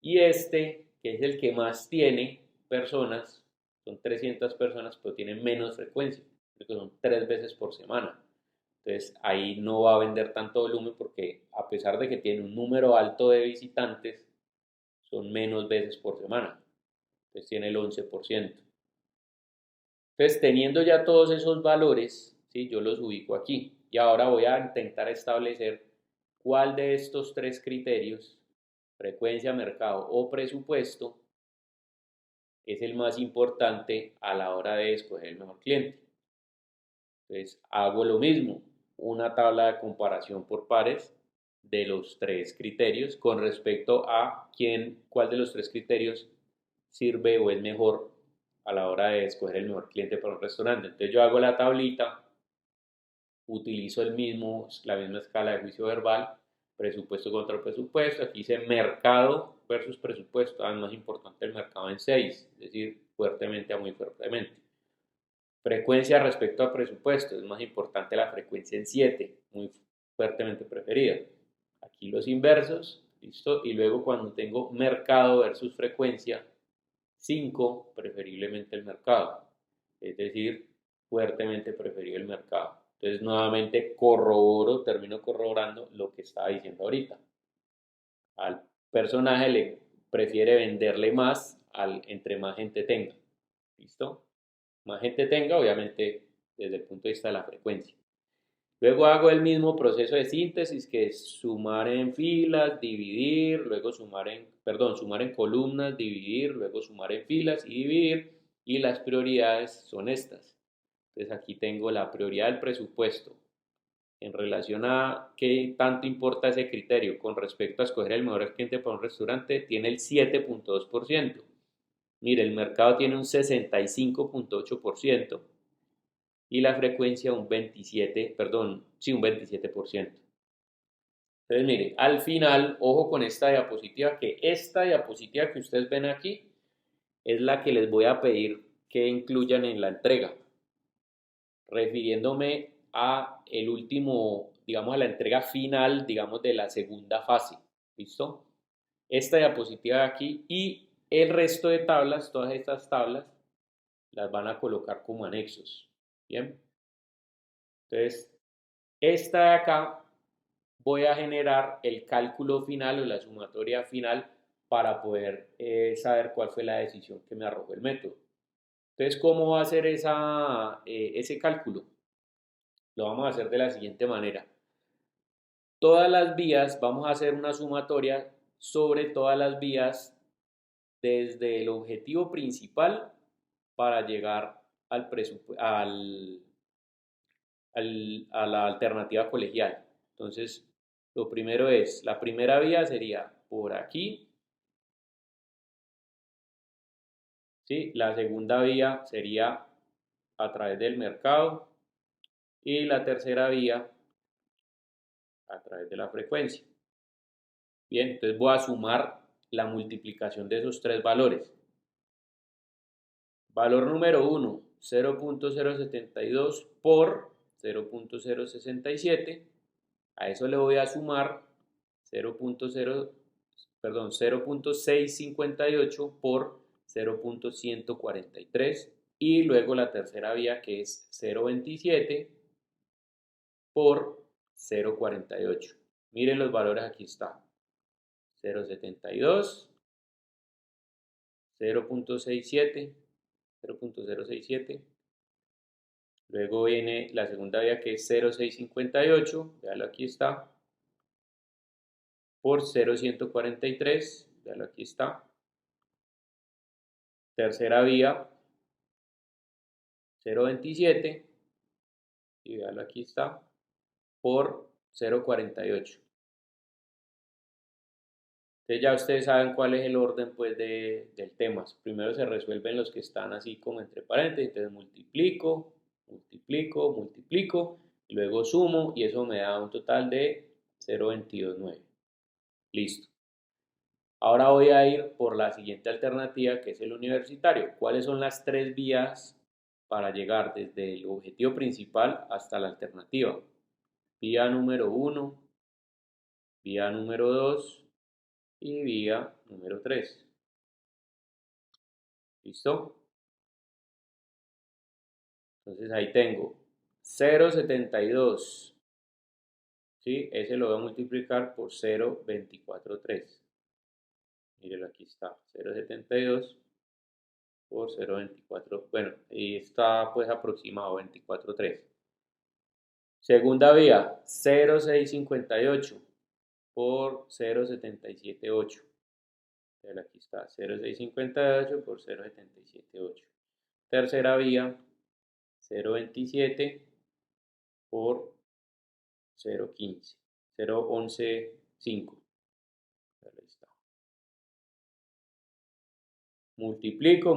Y este, que es el que más tiene personas, son 300 personas, pero tiene menos frecuencia, porque son 3 veces por semana. Entonces ahí no va a vender tanto volumen porque a pesar de que tiene un número alto de visitantes, son menos veces por semana. Entonces tiene el 11%. Entonces, teniendo ya todos esos valores, ¿sí? Yo los ubico aquí. Y ahora voy a intentar establecer cuál de estos tres criterios, frecuencia, mercado o presupuesto, es el más importante a la hora de escoger el mejor cliente. Entonces, hago lo mismo, una tabla de comparación por pares de los tres criterios con respecto a cuál de los tres criterios sirve o es mejor a la hora de escoger el mejor cliente para un restaurante. Entonces yo hago la tablita, utilizo la misma escala de juicio verbal, presupuesto contra presupuesto, aquí dice mercado versus presupuesto, es más importante el mercado en 6, es decir, fuertemente a muy fuertemente. Frecuencia respecto a presupuesto, es más importante la frecuencia en 7, muy fuertemente preferida. Aquí los inversos, listo, y luego cuando tengo mercado versus frecuencia, 5, preferiblemente el mercado, es decir, fuertemente preferido el mercado. Entonces, nuevamente termino corroborando lo que estaba diciendo ahorita. Al personaje le prefiere venderle más entre más gente tenga. ¿Listo? Más gente tenga, obviamente, desde el punto de vista de la frecuencia. Luego hago el mismo proceso de síntesis, que es sumar en filas, dividir, luego sumar en columnas, dividir, luego sumar en filas y dividir, y las prioridades son estas. Entonces aquí tengo la prioridad del presupuesto en relación a qué tanto importa ese criterio con respecto a escoger el mejor cliente para un restaurante, tiene el 7.2%. Mire, el mercado tiene un 65.8% y la frecuencia un 27%. Entonces, mire, al final, ojo con esta diapositiva, que esta diapositiva que ustedes ven aquí es la que les voy a pedir que incluyan en la entrega, refiriéndome a el último, digamos, a la entrega final, digamos, de la segunda fase. ¿Listo? Esta diapositiva de aquí y el resto de tablas, todas estas tablas, las van a colocar como anexos. Bien. Entonces, esta de acá voy a generar el cálculo final o la sumatoria final para poder saber cuál fue la decisión que me arrojó el método. Entonces, ¿cómo va a ser ese cálculo? Lo vamos a hacer de la siguiente manera. Todas las vías, vamos a hacer una sumatoria sobre todas las vías desde el objetivo principal para llegar a la alternativa colegial. Entonces, lo primero es, la primera vía sería por aquí, ¿sí? La segunda vía sería a través del mercado y la tercera vía a través de la frecuencia. Bien, entonces voy a sumar la multiplicación de esos tres valores. Valor número 1, 0.072 por 0.067. A eso le voy a sumar 0.658 por 0.143 y luego la tercera vía que es 0.27 por 0.48. Miren los valores, aquí está. 0.72, 0.67, 0.067. Luego viene la segunda vía que es 0.658, véalo aquí está, por 0.143, véalo aquí está. Tercera vía, 0.27, y véalo aquí está, por 0.48. Entonces ya ustedes saben cuál es el orden pues del tema. Primero se resuelven los que están así como entre paréntesis, entonces multiplico, y luego sumo y eso me da un total de 0.229. Listo. Ahora voy a ir por la siguiente alternativa, que es el universitario. ¿Cuáles son las tres vías para llegar desde el objetivo principal hasta la alternativa? Vía número 1, vía número 2 y vía número 3. ¿Listo? Entonces ahí tengo 0.72. ¿Sí? Ese lo voy a multiplicar por 0.243. Mírenlo, aquí está. 0.72 por 0.24. Bueno, y está pues aproximado 24.3. Segunda vía, 0.658 por 0.778. Aquí está, 0.658 por 0.778. Tercera vía, 0.27 por 0.15, 0.115. Ahí está. Multiplico,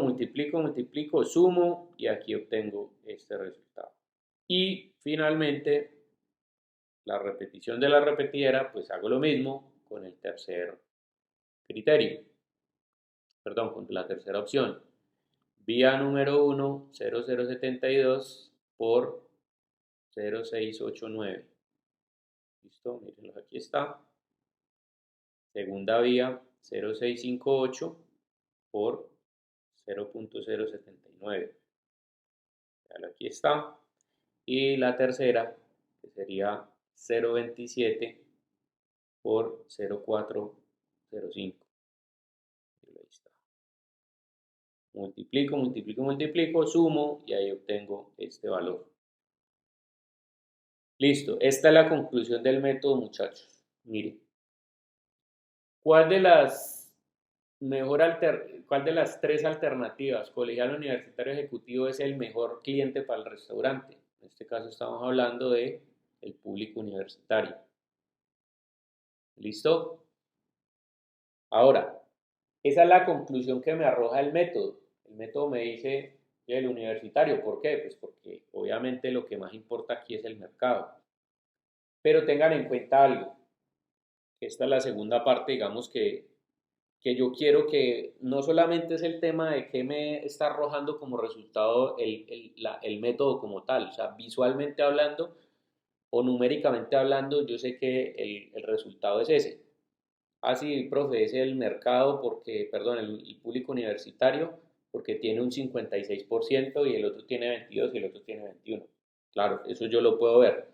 sumo y aquí obtengo este resultado. Y finalmente, la repetición de la repetidera, pues hago lo mismo con el tercer criterio. Perdón, con la tercera opción. Vía número 1, 0.072 por 0.689. ¿Listo? Mírenlos, aquí está. Segunda vía, 0.658 por 0.079. Aquí está. Y la tercera, que sería 0.27 por 0.405. Ahí está. Multiplico, sumo y ahí obtengo este valor. Listo, esta es la conclusión del método, muchachos. Miren, ¿cuál de las cuál de las tres alternativas, colegial, universitario, ejecutivo, es el mejor cliente para el restaurante? En este caso estamos hablando de el público universitario. ¿Listo? Ahora, esa es la conclusión que me arroja el método. El método me dice el universitario. ¿Por qué? Pues porque obviamente lo que más importa aquí es el mercado. Pero tengan en cuenta algo. Esta es la segunda parte, digamos, que yo quiero que no solamente es el tema de qué me está arrojando como resultado el método como tal, o sea, visualmente hablando o numéricamente hablando, yo sé que el resultado es ese. Así, profe, es el mercado porque, perdón, el público universitario porque tiene un 56% y el otro tiene 22 y el otro tiene 21. Claro, eso yo lo puedo ver.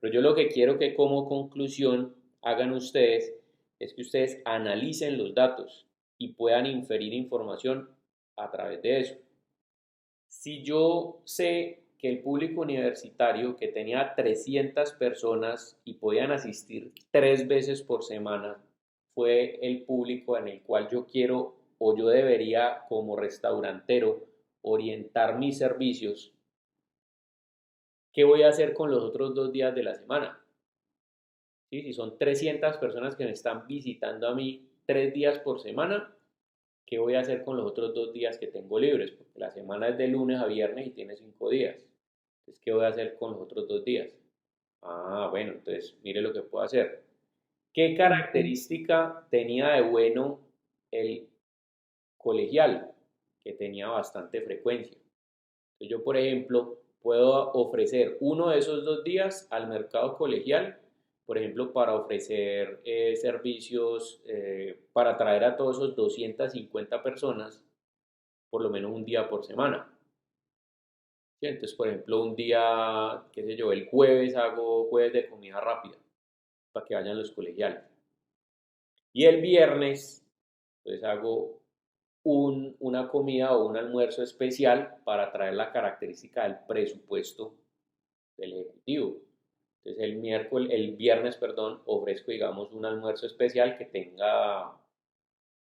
Pero yo lo que quiero que como conclusión hagan ustedes es que ustedes analicen los datos y puedan inferir información a través de eso. Si yo sé que el público universitario que tenía 300 personas y podían asistir 3 veces por semana fue el público en el cual yo quiero o yo debería como restaurantero orientar mis servicios, ¿qué voy a hacer con los otros 2 días de la semana? ¿Sí? Si son 300 personas que me están visitando a mí 3 días por semana, ¿qué voy a hacer con los otros 2 días que tengo libres? Porque la semana es de lunes a viernes y tiene 5 días. Entonces, ¿qué voy a hacer con los otros 2 días? Ah, bueno, entonces mire lo que puedo hacer. ¿Qué característica tenía de bueno el colegial? Que tenía bastante frecuencia. Entonces, yo, por ejemplo, puedo ofrecer uno de esos 2 días al mercado colegial, por ejemplo, para ofrecer servicios, para atraer a todos esos 250 personas, por lo menos un día por semana. ¿Sí? Entonces, por ejemplo, un día, qué sé yo, el jueves hago jueves de comida rápida para que vayan los colegiales. Y el viernes, pues hago una comida o un almuerzo especial para traer la característica del presupuesto del ejecutivo. Entonces el viernes, perdón, ofrezco, digamos, un almuerzo especial que tenga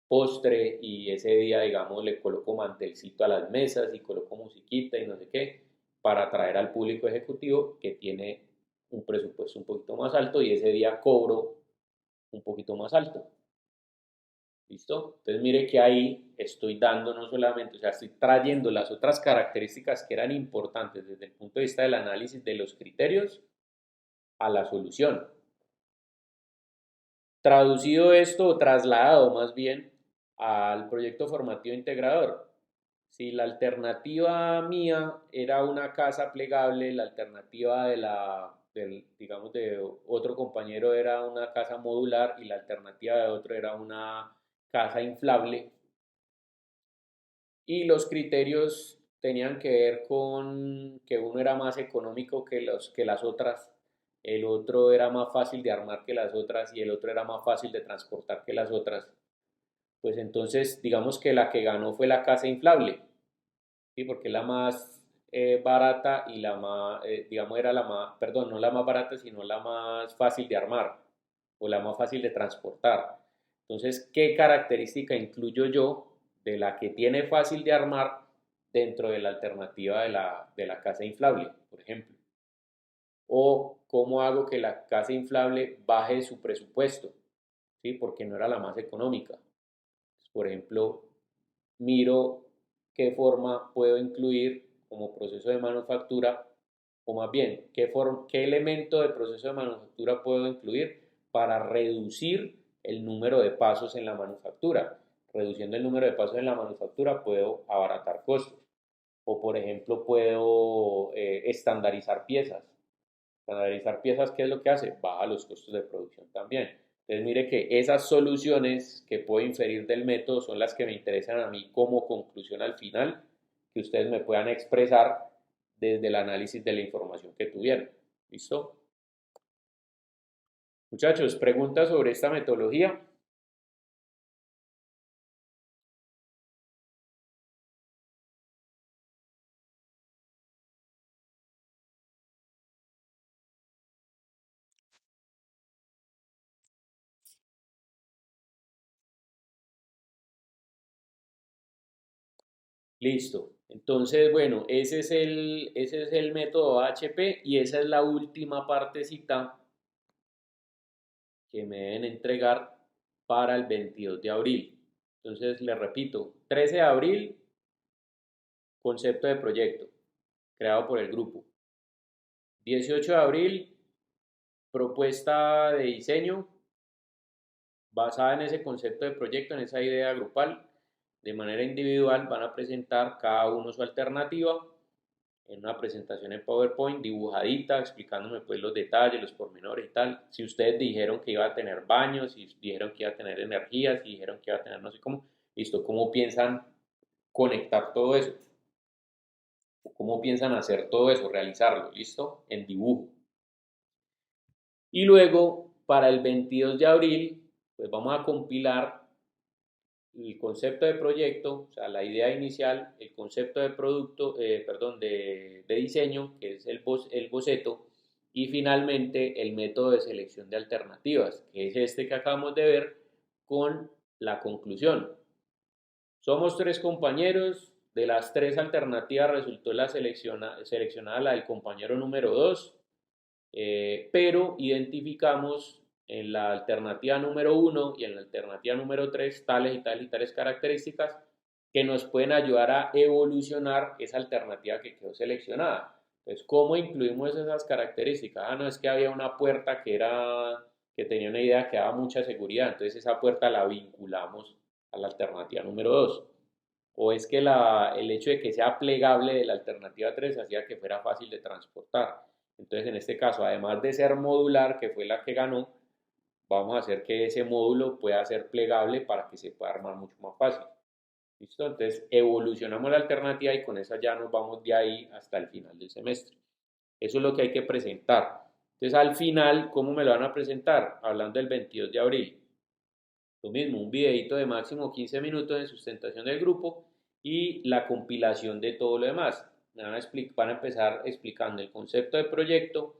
postre y ese día, digamos, le coloco mantelcito a las mesas y coloco musiquita y no sé qué, para atraer al público ejecutivo que tiene un presupuesto un poquito más alto y ese día cobro un poquito más alto. ¿Listo? Entonces mire que ahí estoy dando no solamente, o sea, estoy trayendo las otras características que eran importantes desde el punto de vista del análisis de los criterios a la solución. Traducido esto o trasladado más bien al proyecto formativo integrador. Si la alternativa mía era una casa plegable, la alternativa digamos, de otro compañero era una casa modular y la alternativa de otro era una casa inflable, y los criterios tenían que ver con que uno era más económico que las otras, el otro era más fácil de armar que las otras y el otro era más fácil de transportar que las otras, pues entonces digamos que la que ganó fue la casa inflable, ¿sí? Porque es la más barata y la más, digamos, era la más, perdón, no la más barata, sino la más fácil de armar o la más fácil de transportar. Entonces, ¿qué característica incluyo yo de la que tiene fácil de armar dentro de la alternativa de la casa inflable, por ejemplo? O cómo hago que la casa inflable baje su presupuesto, ¿sí? Porque no era la más económica. Por ejemplo, miro qué forma puedo incluir como proceso de manufactura, o más bien, qué elemento de proceso de manufactura puedo incluir para reducir el número de pasos en la manufactura. Reduciendo el número de pasos en la manufactura puedo abaratar costos. O por ejemplo, puedo estandarizar piezas. Estandarizar piezas, ¿qué es lo que hace? Baja los costos de producción también. Entonces mire que esas soluciones que puedo inferir del método son las que me interesan a mí como conclusión al final, que ustedes me puedan expresar desde el análisis de la información que tuvieron. ¿Listo? Muchachos, ¿preguntas sobre esta metodología? Listo. Entonces, bueno, ese es el método AHP y esa es la última partecita que me deben entregar para el 22 de abril. Entonces, les repito, 13 de abril, concepto de proyecto, creado por el grupo. 18 de abril, propuesta de diseño basada en ese concepto de proyecto, en esa idea grupal. De manera individual van a presentar cada uno su alternativa en una presentación en PowerPoint dibujadita, explicándome pues los detalles, los pormenores y tal. Si ustedes dijeron que iba a tener baños, si dijeron que iba a tener energía, si dijeron que iba a tener no sé cómo, listo, ¿cómo piensan conectar todo eso? ¿Cómo piensan hacer todo eso, realizarlo? ¿Listo? En dibujo. Y luego, para el 22 de abril, pues vamos a compilar el concepto de proyecto, o sea, la idea inicial, el concepto de producto, de diseño, que es el boceto, y finalmente el método de selección de alternativas, que es este que acabamos de ver con la conclusión. Somos 3 compañeros, de las 3 alternativas resultó la seleccionada la del compañero número 2, pero identificamos en la alternativa número 1 y en la alternativa número 3 tales y tales características que nos pueden ayudar a evolucionar esa alternativa que quedó seleccionada. Entonces, ¿cómo incluimos esas características? No, es que había una puerta que tenía una idea que daba mucha seguridad, entonces esa puerta la vinculamos a la alternativa número 2. O es que el hecho de que sea plegable de la alternativa 3 hacía que fuera fácil de transportar. Entonces, en este caso, además de ser modular, que fue la que ganó, vamos a hacer que ese módulo pueda ser plegable para que se pueda armar mucho más fácil. ¿Listo? Entonces, evolucionamos la alternativa y con esa ya nos vamos de ahí hasta el final del semestre. Eso es lo que hay que presentar. Entonces, al final, ¿cómo me lo van a presentar? Hablando del 22 de abril. Lo mismo, un videito de máximo 15 minutos de sustentación del grupo y la compilación de todo lo demás. Van a empezar explicando el concepto de proyecto,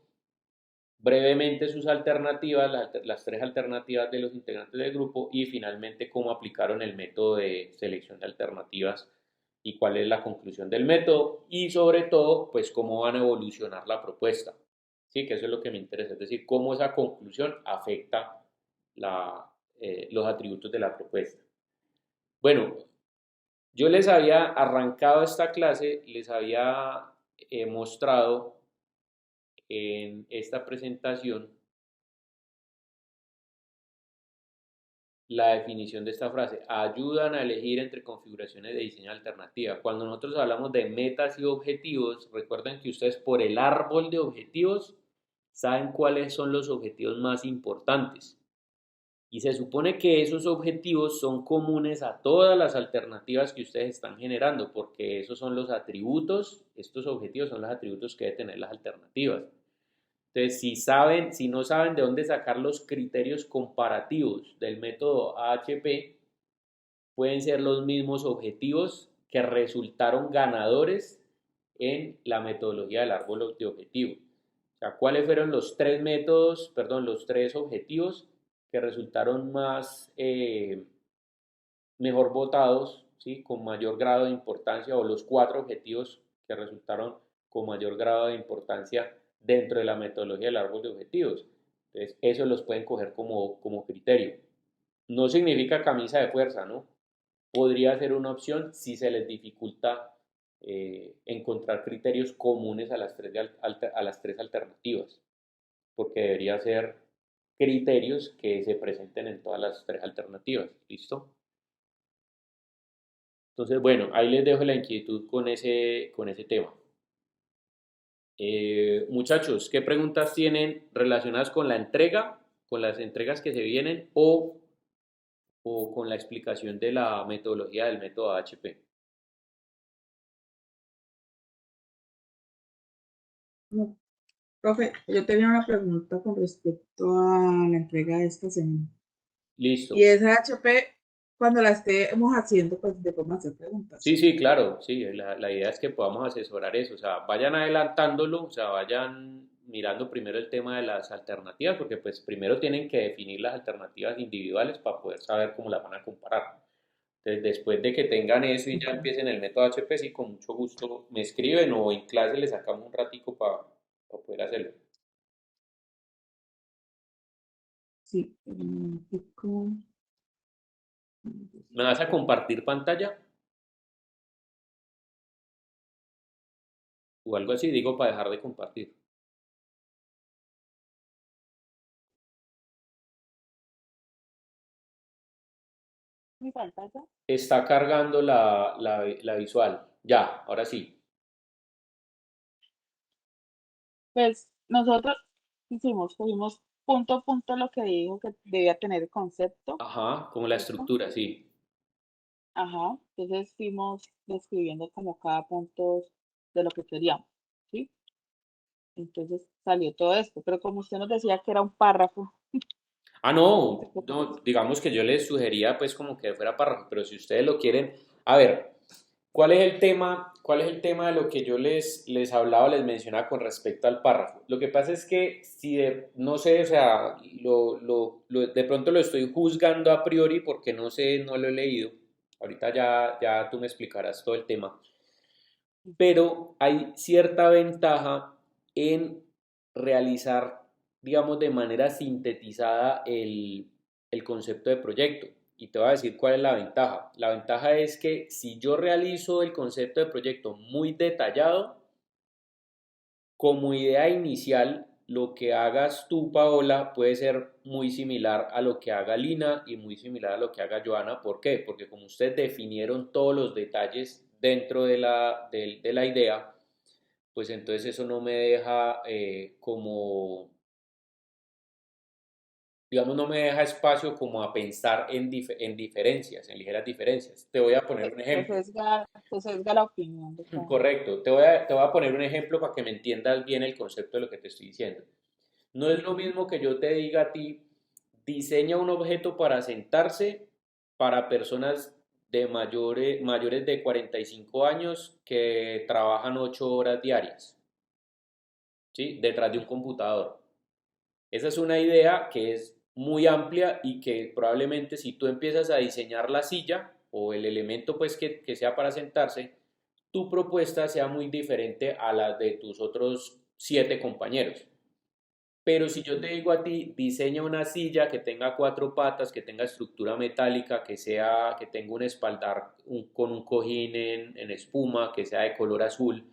brevemente sus alternativas, las 3 alternativas de los integrantes del grupo y finalmente cómo aplicaron el método de selección de alternativas y cuál es la conclusión del método y sobre todo, pues cómo van a evolucionar la propuesta. Sí, que eso es lo que me interesa, es decir, cómo esa conclusión afecta los atributos de la propuesta. Bueno, yo les había arrancado esta clase, les había mostrado en esta presentación la definición de esta frase. Ayudan a elegir entre configuraciones de diseño alternativa. Cuando nosotros hablamos de metas y objetivos, recuerden que ustedes por el árbol de objetivos saben cuáles son los objetivos más importantes. Y se supone que esos objetivos son comunes a todas las alternativas que ustedes están generando, porque esos son los atributos, estos objetivos son los atributos que deben tener las alternativas. Entonces, si no saben de dónde sacar los criterios comparativos del método AHP, pueden ser los mismos objetivos que resultaron ganadores en la metodología del árbol de objetivos. O sea, ¿cuáles fueron los 3 objetivos que resultaron mejor votados, ¿sí? Con mayor grado de importancia, o los 4 objetivos que resultaron con mayor grado de importancia dentro de la metodología del árbol de objetivos? Entonces, eso los pueden coger como criterio. No significa camisa de fuerza, ¿no? Podría ser una opción si se les dificulta encontrar criterios comunes a las 3 alternativas, porque debería ser criterios que se presenten en todas las 3 alternativas. ¿Listo? Entonces, bueno, ahí les dejo la inquietud con ese tema. Muchachos, ¿qué preguntas tienen relacionadas con la entrega, con las entregas que se vienen o con la explicación de la metodología del método AHP? No, profe, yo tenía una pregunta con respecto a la entrega de esta semana. Listo. Y esa HP, cuando la estemos haciendo, pues de cómo hacer preguntas. Sí, claro, sí, la idea es que podamos asesorar eso, o sea, vayan adelantándolo, o sea, vayan mirando primero el tema de las alternativas, porque pues primero tienen que definir las alternativas individuales para poder saber cómo las van a comparar. Entonces, después de que tengan eso y ya empiecen el método HP, sí, con mucho gusto me escriben o en clase les sacamos un ratico para poder hacerlo. Sí, un momentico. ¿Me vas a compartir pantalla? O algo así, digo, para dejar de compartir. ¿Mi pantalla? Está cargando la visual. Ya, ahora sí. Pues nosotros cogimos punto a punto lo que dijo que debía tener el concepto, Ajá, como la ¿cierto? estructura, sí. Ajá, entonces fuimos describiendo como cada punto de lo que queríamos, ¿sí? Entonces salió todo esto, pero como usted nos decía que era un párrafo, Ah, entonces, no, ¿qué tal? no, digamos que yo les sugería pues como que fuera párrafo, pero si ustedes lo quieren, a ver, ¿cuál es el tema? ¿Cuál es el tema de lo que yo les hablaba, les mencionaba con respecto al párrafo? Lo que pasa es que si no sé, o sea, de pronto lo estoy juzgando a priori porque no sé, no lo he leído. Ahorita ya tú me explicarás todo el tema. Pero hay cierta ventaja en realizar, digamos, de manera sintetizada el concepto de proyecto. Y te voy a decir cuál es la ventaja. La ventaja es que si yo realizo el concepto de proyecto muy detallado, como idea inicial, lo que hagas tú, Paola, puede ser muy similar a lo que haga Lina y muy similar a lo que haga Joana. ¿Por qué? Porque como ustedes definieron todos los detalles dentro de la idea, pues entonces eso no me deja como, digamos, no me deja espacio como a pensar en diferencias, en ligeras diferencias. Te voy a poner un ejemplo. Se sesga la opinión de cada uno. Correcto, te voy a poner un ejemplo para que me entiendas bien el concepto de lo que te estoy diciendo. No es lo Ujú. mismo que yo te diga a ti, diseña un objeto para sentarse para personas de mayores de 45 años que trabajan 8 horas diarias, ¿sí? Detrás de un computador. Esa es una idea que es muy amplia y que probablemente si tú empiezas a diseñar la silla o el elemento pues que sea para sentarse, tu propuesta sea muy diferente a la de tus otros 7 compañeros. Pero si yo te digo a ti, diseña una silla que tenga 4 patas, que tenga estructura metálica, que tenga un espaldar con un cojín en espuma, que sea de color azul,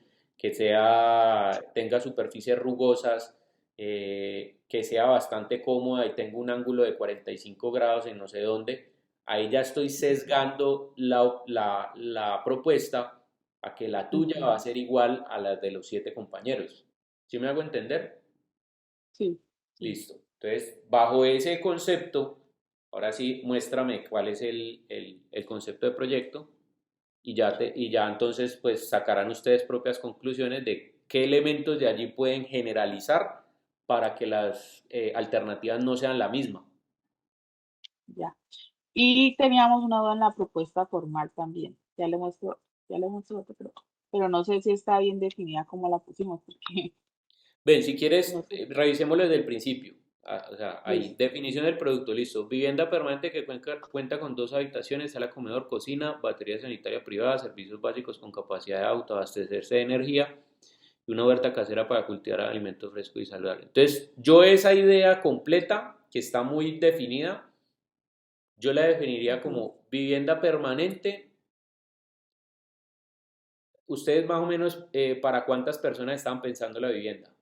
tenga superficies rugosas, que sea bastante cómoda y tenga un ángulo de 45 grados en no sé dónde, ahí ya estoy sesgando la propuesta a que la tuya va a Ujú. ser igual a la de los 7 compañeros. ¿Sí me hago entender? Sí, sí, Listo. Entonces, bajo ese concepto, ahora sí, muéstrame cuál es el concepto de proyecto y ya entonces pues sacarán ustedes propias conclusiones de qué elementos de allí pueden generalizar para que las alternativas no sean la misma. ya. Y teníamos una duda en la propuesta formal también. Ya le muestro otro, pero no sé si está bien definida como la pusimos, porque Ven, si quieres, no sé. revisémoslo desde el principio. O sea, ahí, Listo. definición del producto, listo. Vivienda permanente que cuenta con 2 habitaciones, sala, comedor, cocina, batería sanitaria privada, servicios básicos con capacidad de autoabastecerse de energía y una huerta casera para cultivar alimentos frescos y saludables. Entonces, yo esa idea completa, que está muy definida, yo la definiría Ujú. como vivienda permanente. Ustedes más o menos, ¿para cuántas personas están pensando la vivienda?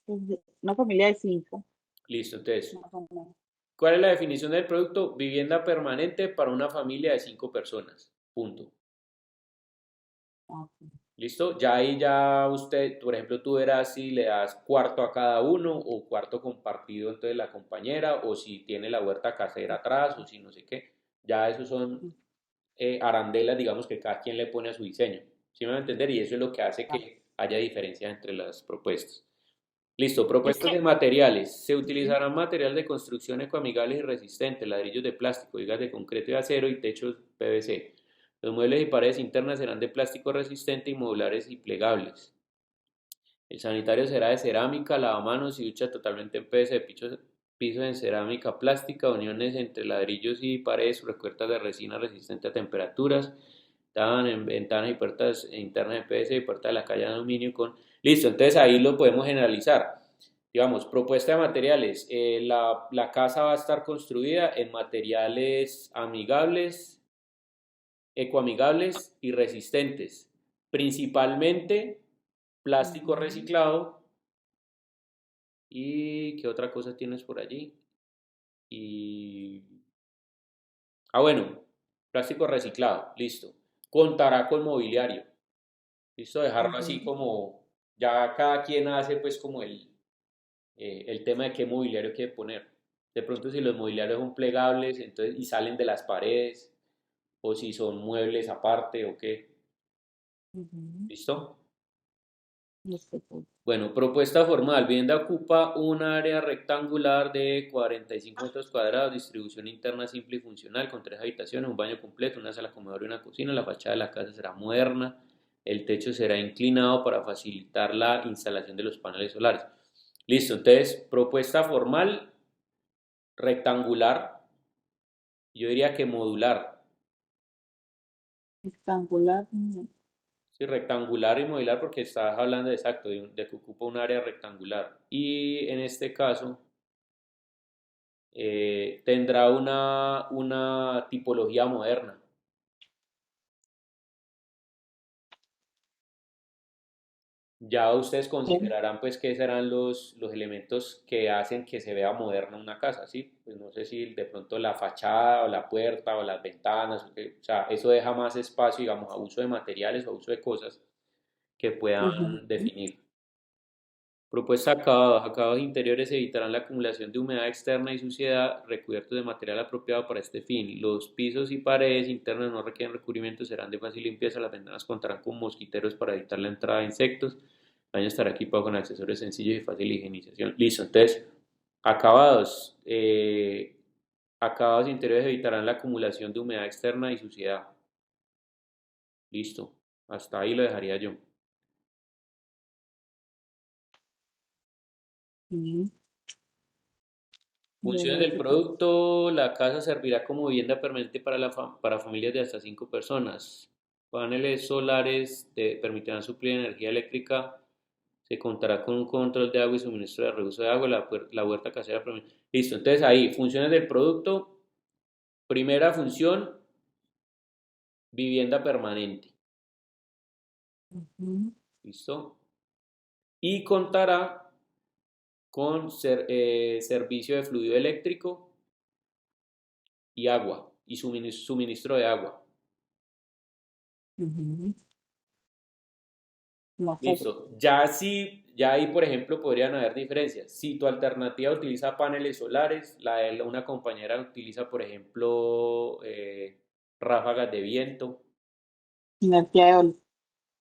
Pues, una familia de 5, Listo, entonces, más o menos. ¿cuál es la definición del producto? Vivienda permanente para una familia de 5 personas. Punto. Ah, ok. ¿Listo? Ya ahí ya usted, por ejemplo, tú verás si le das cuarto a cada uno o cuarto compartido entonces la compañera o si tiene la huerta casera atrás o si no sé qué. Ya esos son Mm, arandelas, digamos, que cada quien le pone a su diseño. ¿Sí me va a entender? Y eso es lo que hace ah. que haya diferencia entre las propuestas. Listo, Es propuestas que, de materiales. Se ujú, utilizarán materiales de construcción ecoamigables y resistentes, ladrillos de plástico, vigas de concreto y acero y techos PVC. Los muebles y paredes internas serán de plástico resistente y modulares y plegables. El sanitario será de cerámica, lavamanos y ducha totalmente en PVC, pisos en cerámica plástica, uniones entre ladrillos y paredes, recubiertas de resina resistente a temperaturas, estaban en ventanas y puertas internas de PVC y puertas de la calle de aluminio con... Listo, entonces ahí lo podemos generalizar. Digamos, propuesta de materiales. La casa va a estar construida en materiales amigables, ecoamigables y resistentes. Principalmente plástico reciclado. ¿Y qué otra cosa tienes por allí? Bueno, plástico reciclado, listo. Contará con mobiliario. Listo, dejarlo así como ya cada quien hace pues como el tema de qué mobiliario quiere poner. De pronto si los mobiliarios son plegables entonces, y salen de las paredes, o si son muebles aparte o qué. ¿Listo? Bueno, propuesta formal. Vivienda ocupa un área rectangular de 45 metros cuadrados, distribución interna simple y funcional, con 3 habitaciones, un baño completo, una sala comedor y una cocina. La fachada de la casa será moderna. El techo será inclinado para facilitar la instalación de los paneles solares. Listo, entonces, propuesta formal, rectangular, yo diría que modular. Rectangular. Sí, rectangular y modular porque estás hablando de exacto, de que ocupa un área rectangular. Y en este caso tendrá una tipología moderna. Ya ustedes considerarán pues qué serán los elementos que hacen que se vea moderna una casa, ¿sí? Pues no sé si de pronto la fachada o la puerta o las ventanas, o sea, eso deja más espacio, digamos, a uso de materiales o a uso de cosas que puedan definir. Propuesta acabados. Acabados interiores evitarán la acumulación de humedad externa y suciedad, recubiertos de material apropiado para este fin. Los pisos y paredes internas no requieren recubrimiento, serán de fácil limpieza. Las ventanas contarán con mosquiteros para evitar la entrada de insectos. El baño estará equipado con accesorios sencillos y fácil higienización. Listo, entonces, acabados. Acabados interiores evitarán la acumulación de humedad externa y suciedad. Listo, hasta ahí lo dejaría yo. Funciones del producto. La casa servirá como vivienda permanente para familias de hasta 5 personas. Paneles solares permitirán suplir energía eléctrica. Se contará con un control de agua y suministro de reuso de agua. La huerta casera. Listo. Entonces ahí, funciones del producto. Primera función, vivienda permanente. ¿Listo? Y contará con servicio de fluido eléctrico y agua y suministro de agua. Listo. Ya ahí, por ejemplo, podrían haber diferencias. Si tu alternativa utiliza paneles solares, la de una compañera utiliza, por ejemplo, ráfagas de viento. Energía eólica.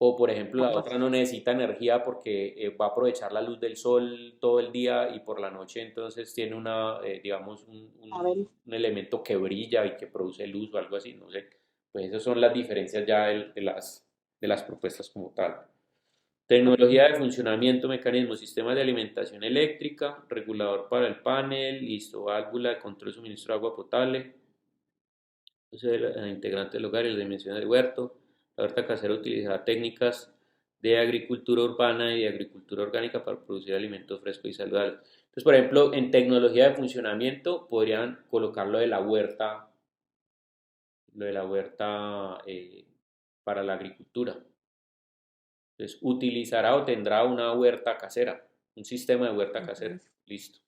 O, por ejemplo, la otra no necesita energía porque va a aprovechar la luz del sol todo el día y por la noche entonces tiene digamos, un elemento que brilla y que produce luz o algo así, no sé. Pues esas son las diferencias ya de las propuestas como tal. Tecnología de funcionamiento, mecanismos, sistemas de alimentación eléctrica, regulador para el panel, listo, válvula de control de suministro de agua potable, integrante del hogar y las dimensiones del huerto. La huerta casera utilizará técnicas de agricultura urbana y de agricultura orgánica para producir alimentos frescos y saludables. Entonces, por ejemplo, en tecnología de funcionamiento podrían colocar lo de la huerta para la agricultura. Entonces, utilizará o tendrá una huerta casera, un sistema de huerta casera. Listo.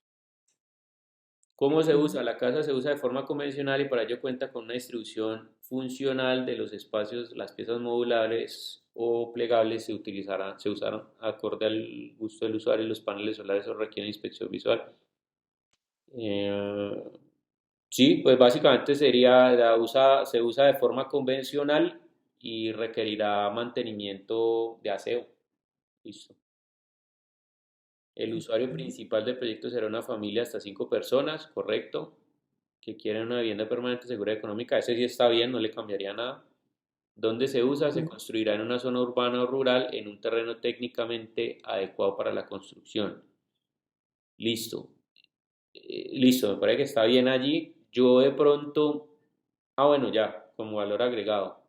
¿Cómo se usa? La casa se usa de forma convencional y para ello cuenta con una distribución funcional de los espacios. Las piezas modulares o plegables se usaron acorde al gusto del usuario. Los paneles solares requieren inspección visual. Sí, pues básicamente se usa de forma convencional y requerirá mantenimiento de aseo. Listo. El usuario principal del proyecto será una familia hasta 5 personas, correcto, que quieren una vivienda permanente, segura y económica. Ese sí está bien, no le cambiaría nada. ¿Dónde se usa? Se construirá en una zona urbana o rural, en un terreno técnicamente adecuado para la construcción. Listo. Listo, me parece que está bien allí. Yo de pronto, bueno, ya, como valor agregado.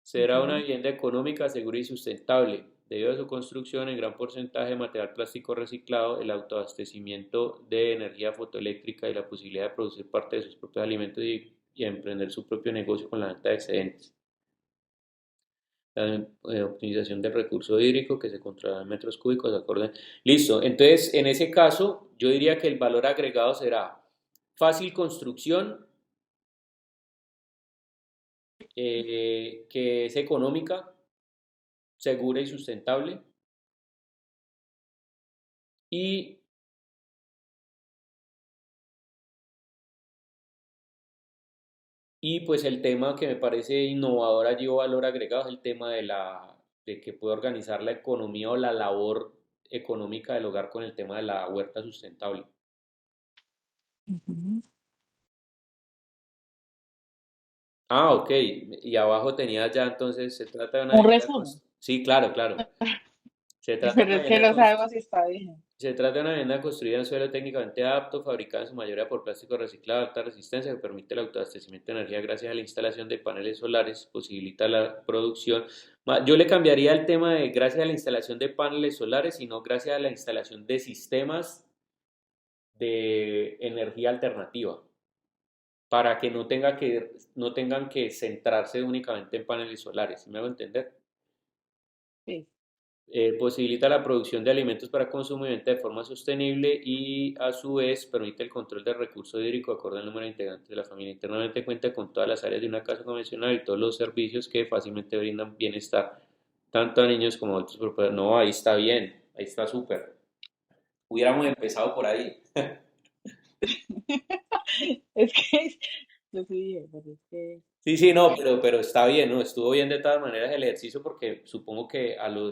Será una vivienda económica, segura y sustentable. Debido a su construcción en gran porcentaje de material plástico reciclado, el autoabastecimiento de energía fotoeléctrica y la posibilidad de producir parte de sus propios alimentos y emprender su propio negocio con la venta de excedentes. La optimización del recurso hídrico que se controla en metros cúbicos, acorde. Listo, entonces en ese caso yo diría que el valor agregado será fácil construcción, que es económica, segura y sustentable. Y pues el tema que me parece innovador allí o valor agregado es el tema de que puede organizar la economía o la labor económica del hogar con el tema de la huerta sustentable. Ok. Y abajo tenía ya entonces, se trata de una Un vivienda resumen. Sí, claro. Se trata de Pero una es que vivienda no sabemos si está bien. Se trata de una vivienda construida en suelo técnicamente apto, fabricada en su mayoría por plástico reciclado de alta resistencia, que permite el autoabastecimiento de energía gracias a la instalación de paneles solares, posibilita la producción. Yo le cambiaría el tema de gracias a la instalación de paneles solares, sino gracias a la instalación de sistemas de energía alternativa, para que no tengan que centrarse únicamente en paneles solares. ¿Me hago entender? Sí. Posibilita la producción de alimentos para consumo y venta de forma sostenible y a su vez permite el control del recurso hídrico acorde al número de integrantes de la familia. Internamente cuenta con todas las áreas de una casa convencional y todos los servicios que fácilmente brindan bienestar tanto a niños como a adultos. No, ahí está bien, ahí está súper. Hubiéramos empezado por ahí. Es que yo sí, pero es que Sí, no, pero está bien, ¿no? Estuvo bien de todas maneras el ejercicio porque supongo que o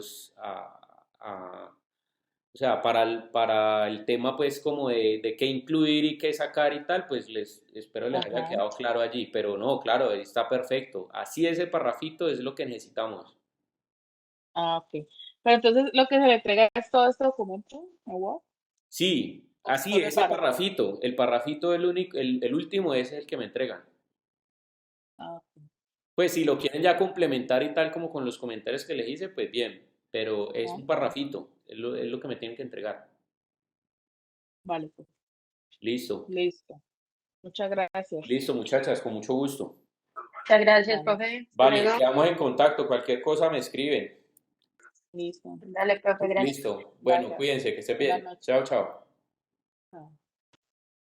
sea, para el tema pues como de qué incluir y qué sacar y tal, pues espero les haya ajá. quedado claro allí, pero no, claro, ahí está perfecto. Así ese parrafito es lo que necesitamos. Ok. Pero entonces lo que se le entrega es todo este documento, ¿no? Word? Sí, ¿O así solo el ese párrafo? parrafito, el parrafito el único, el último ese es el que me entregan. Ok. Pues si lo quieren ya complementar y tal como con los comentarios que les hice, pues bien, pero es un Ajá. parrafito, es lo que me tienen que entregar. Vale, pues. Listo, Listo. Muchas gracias. listo muchachas, con mucho gusto. Muchas gracias, Vale. profe. Vale, Luego, quedamos en contacto, cualquier cosa me escriben. Listo. dale, profe, gracias. Listo, bueno, Gracias. cuídense, que esté Buenas bien. noches. Chao, chao. Chao.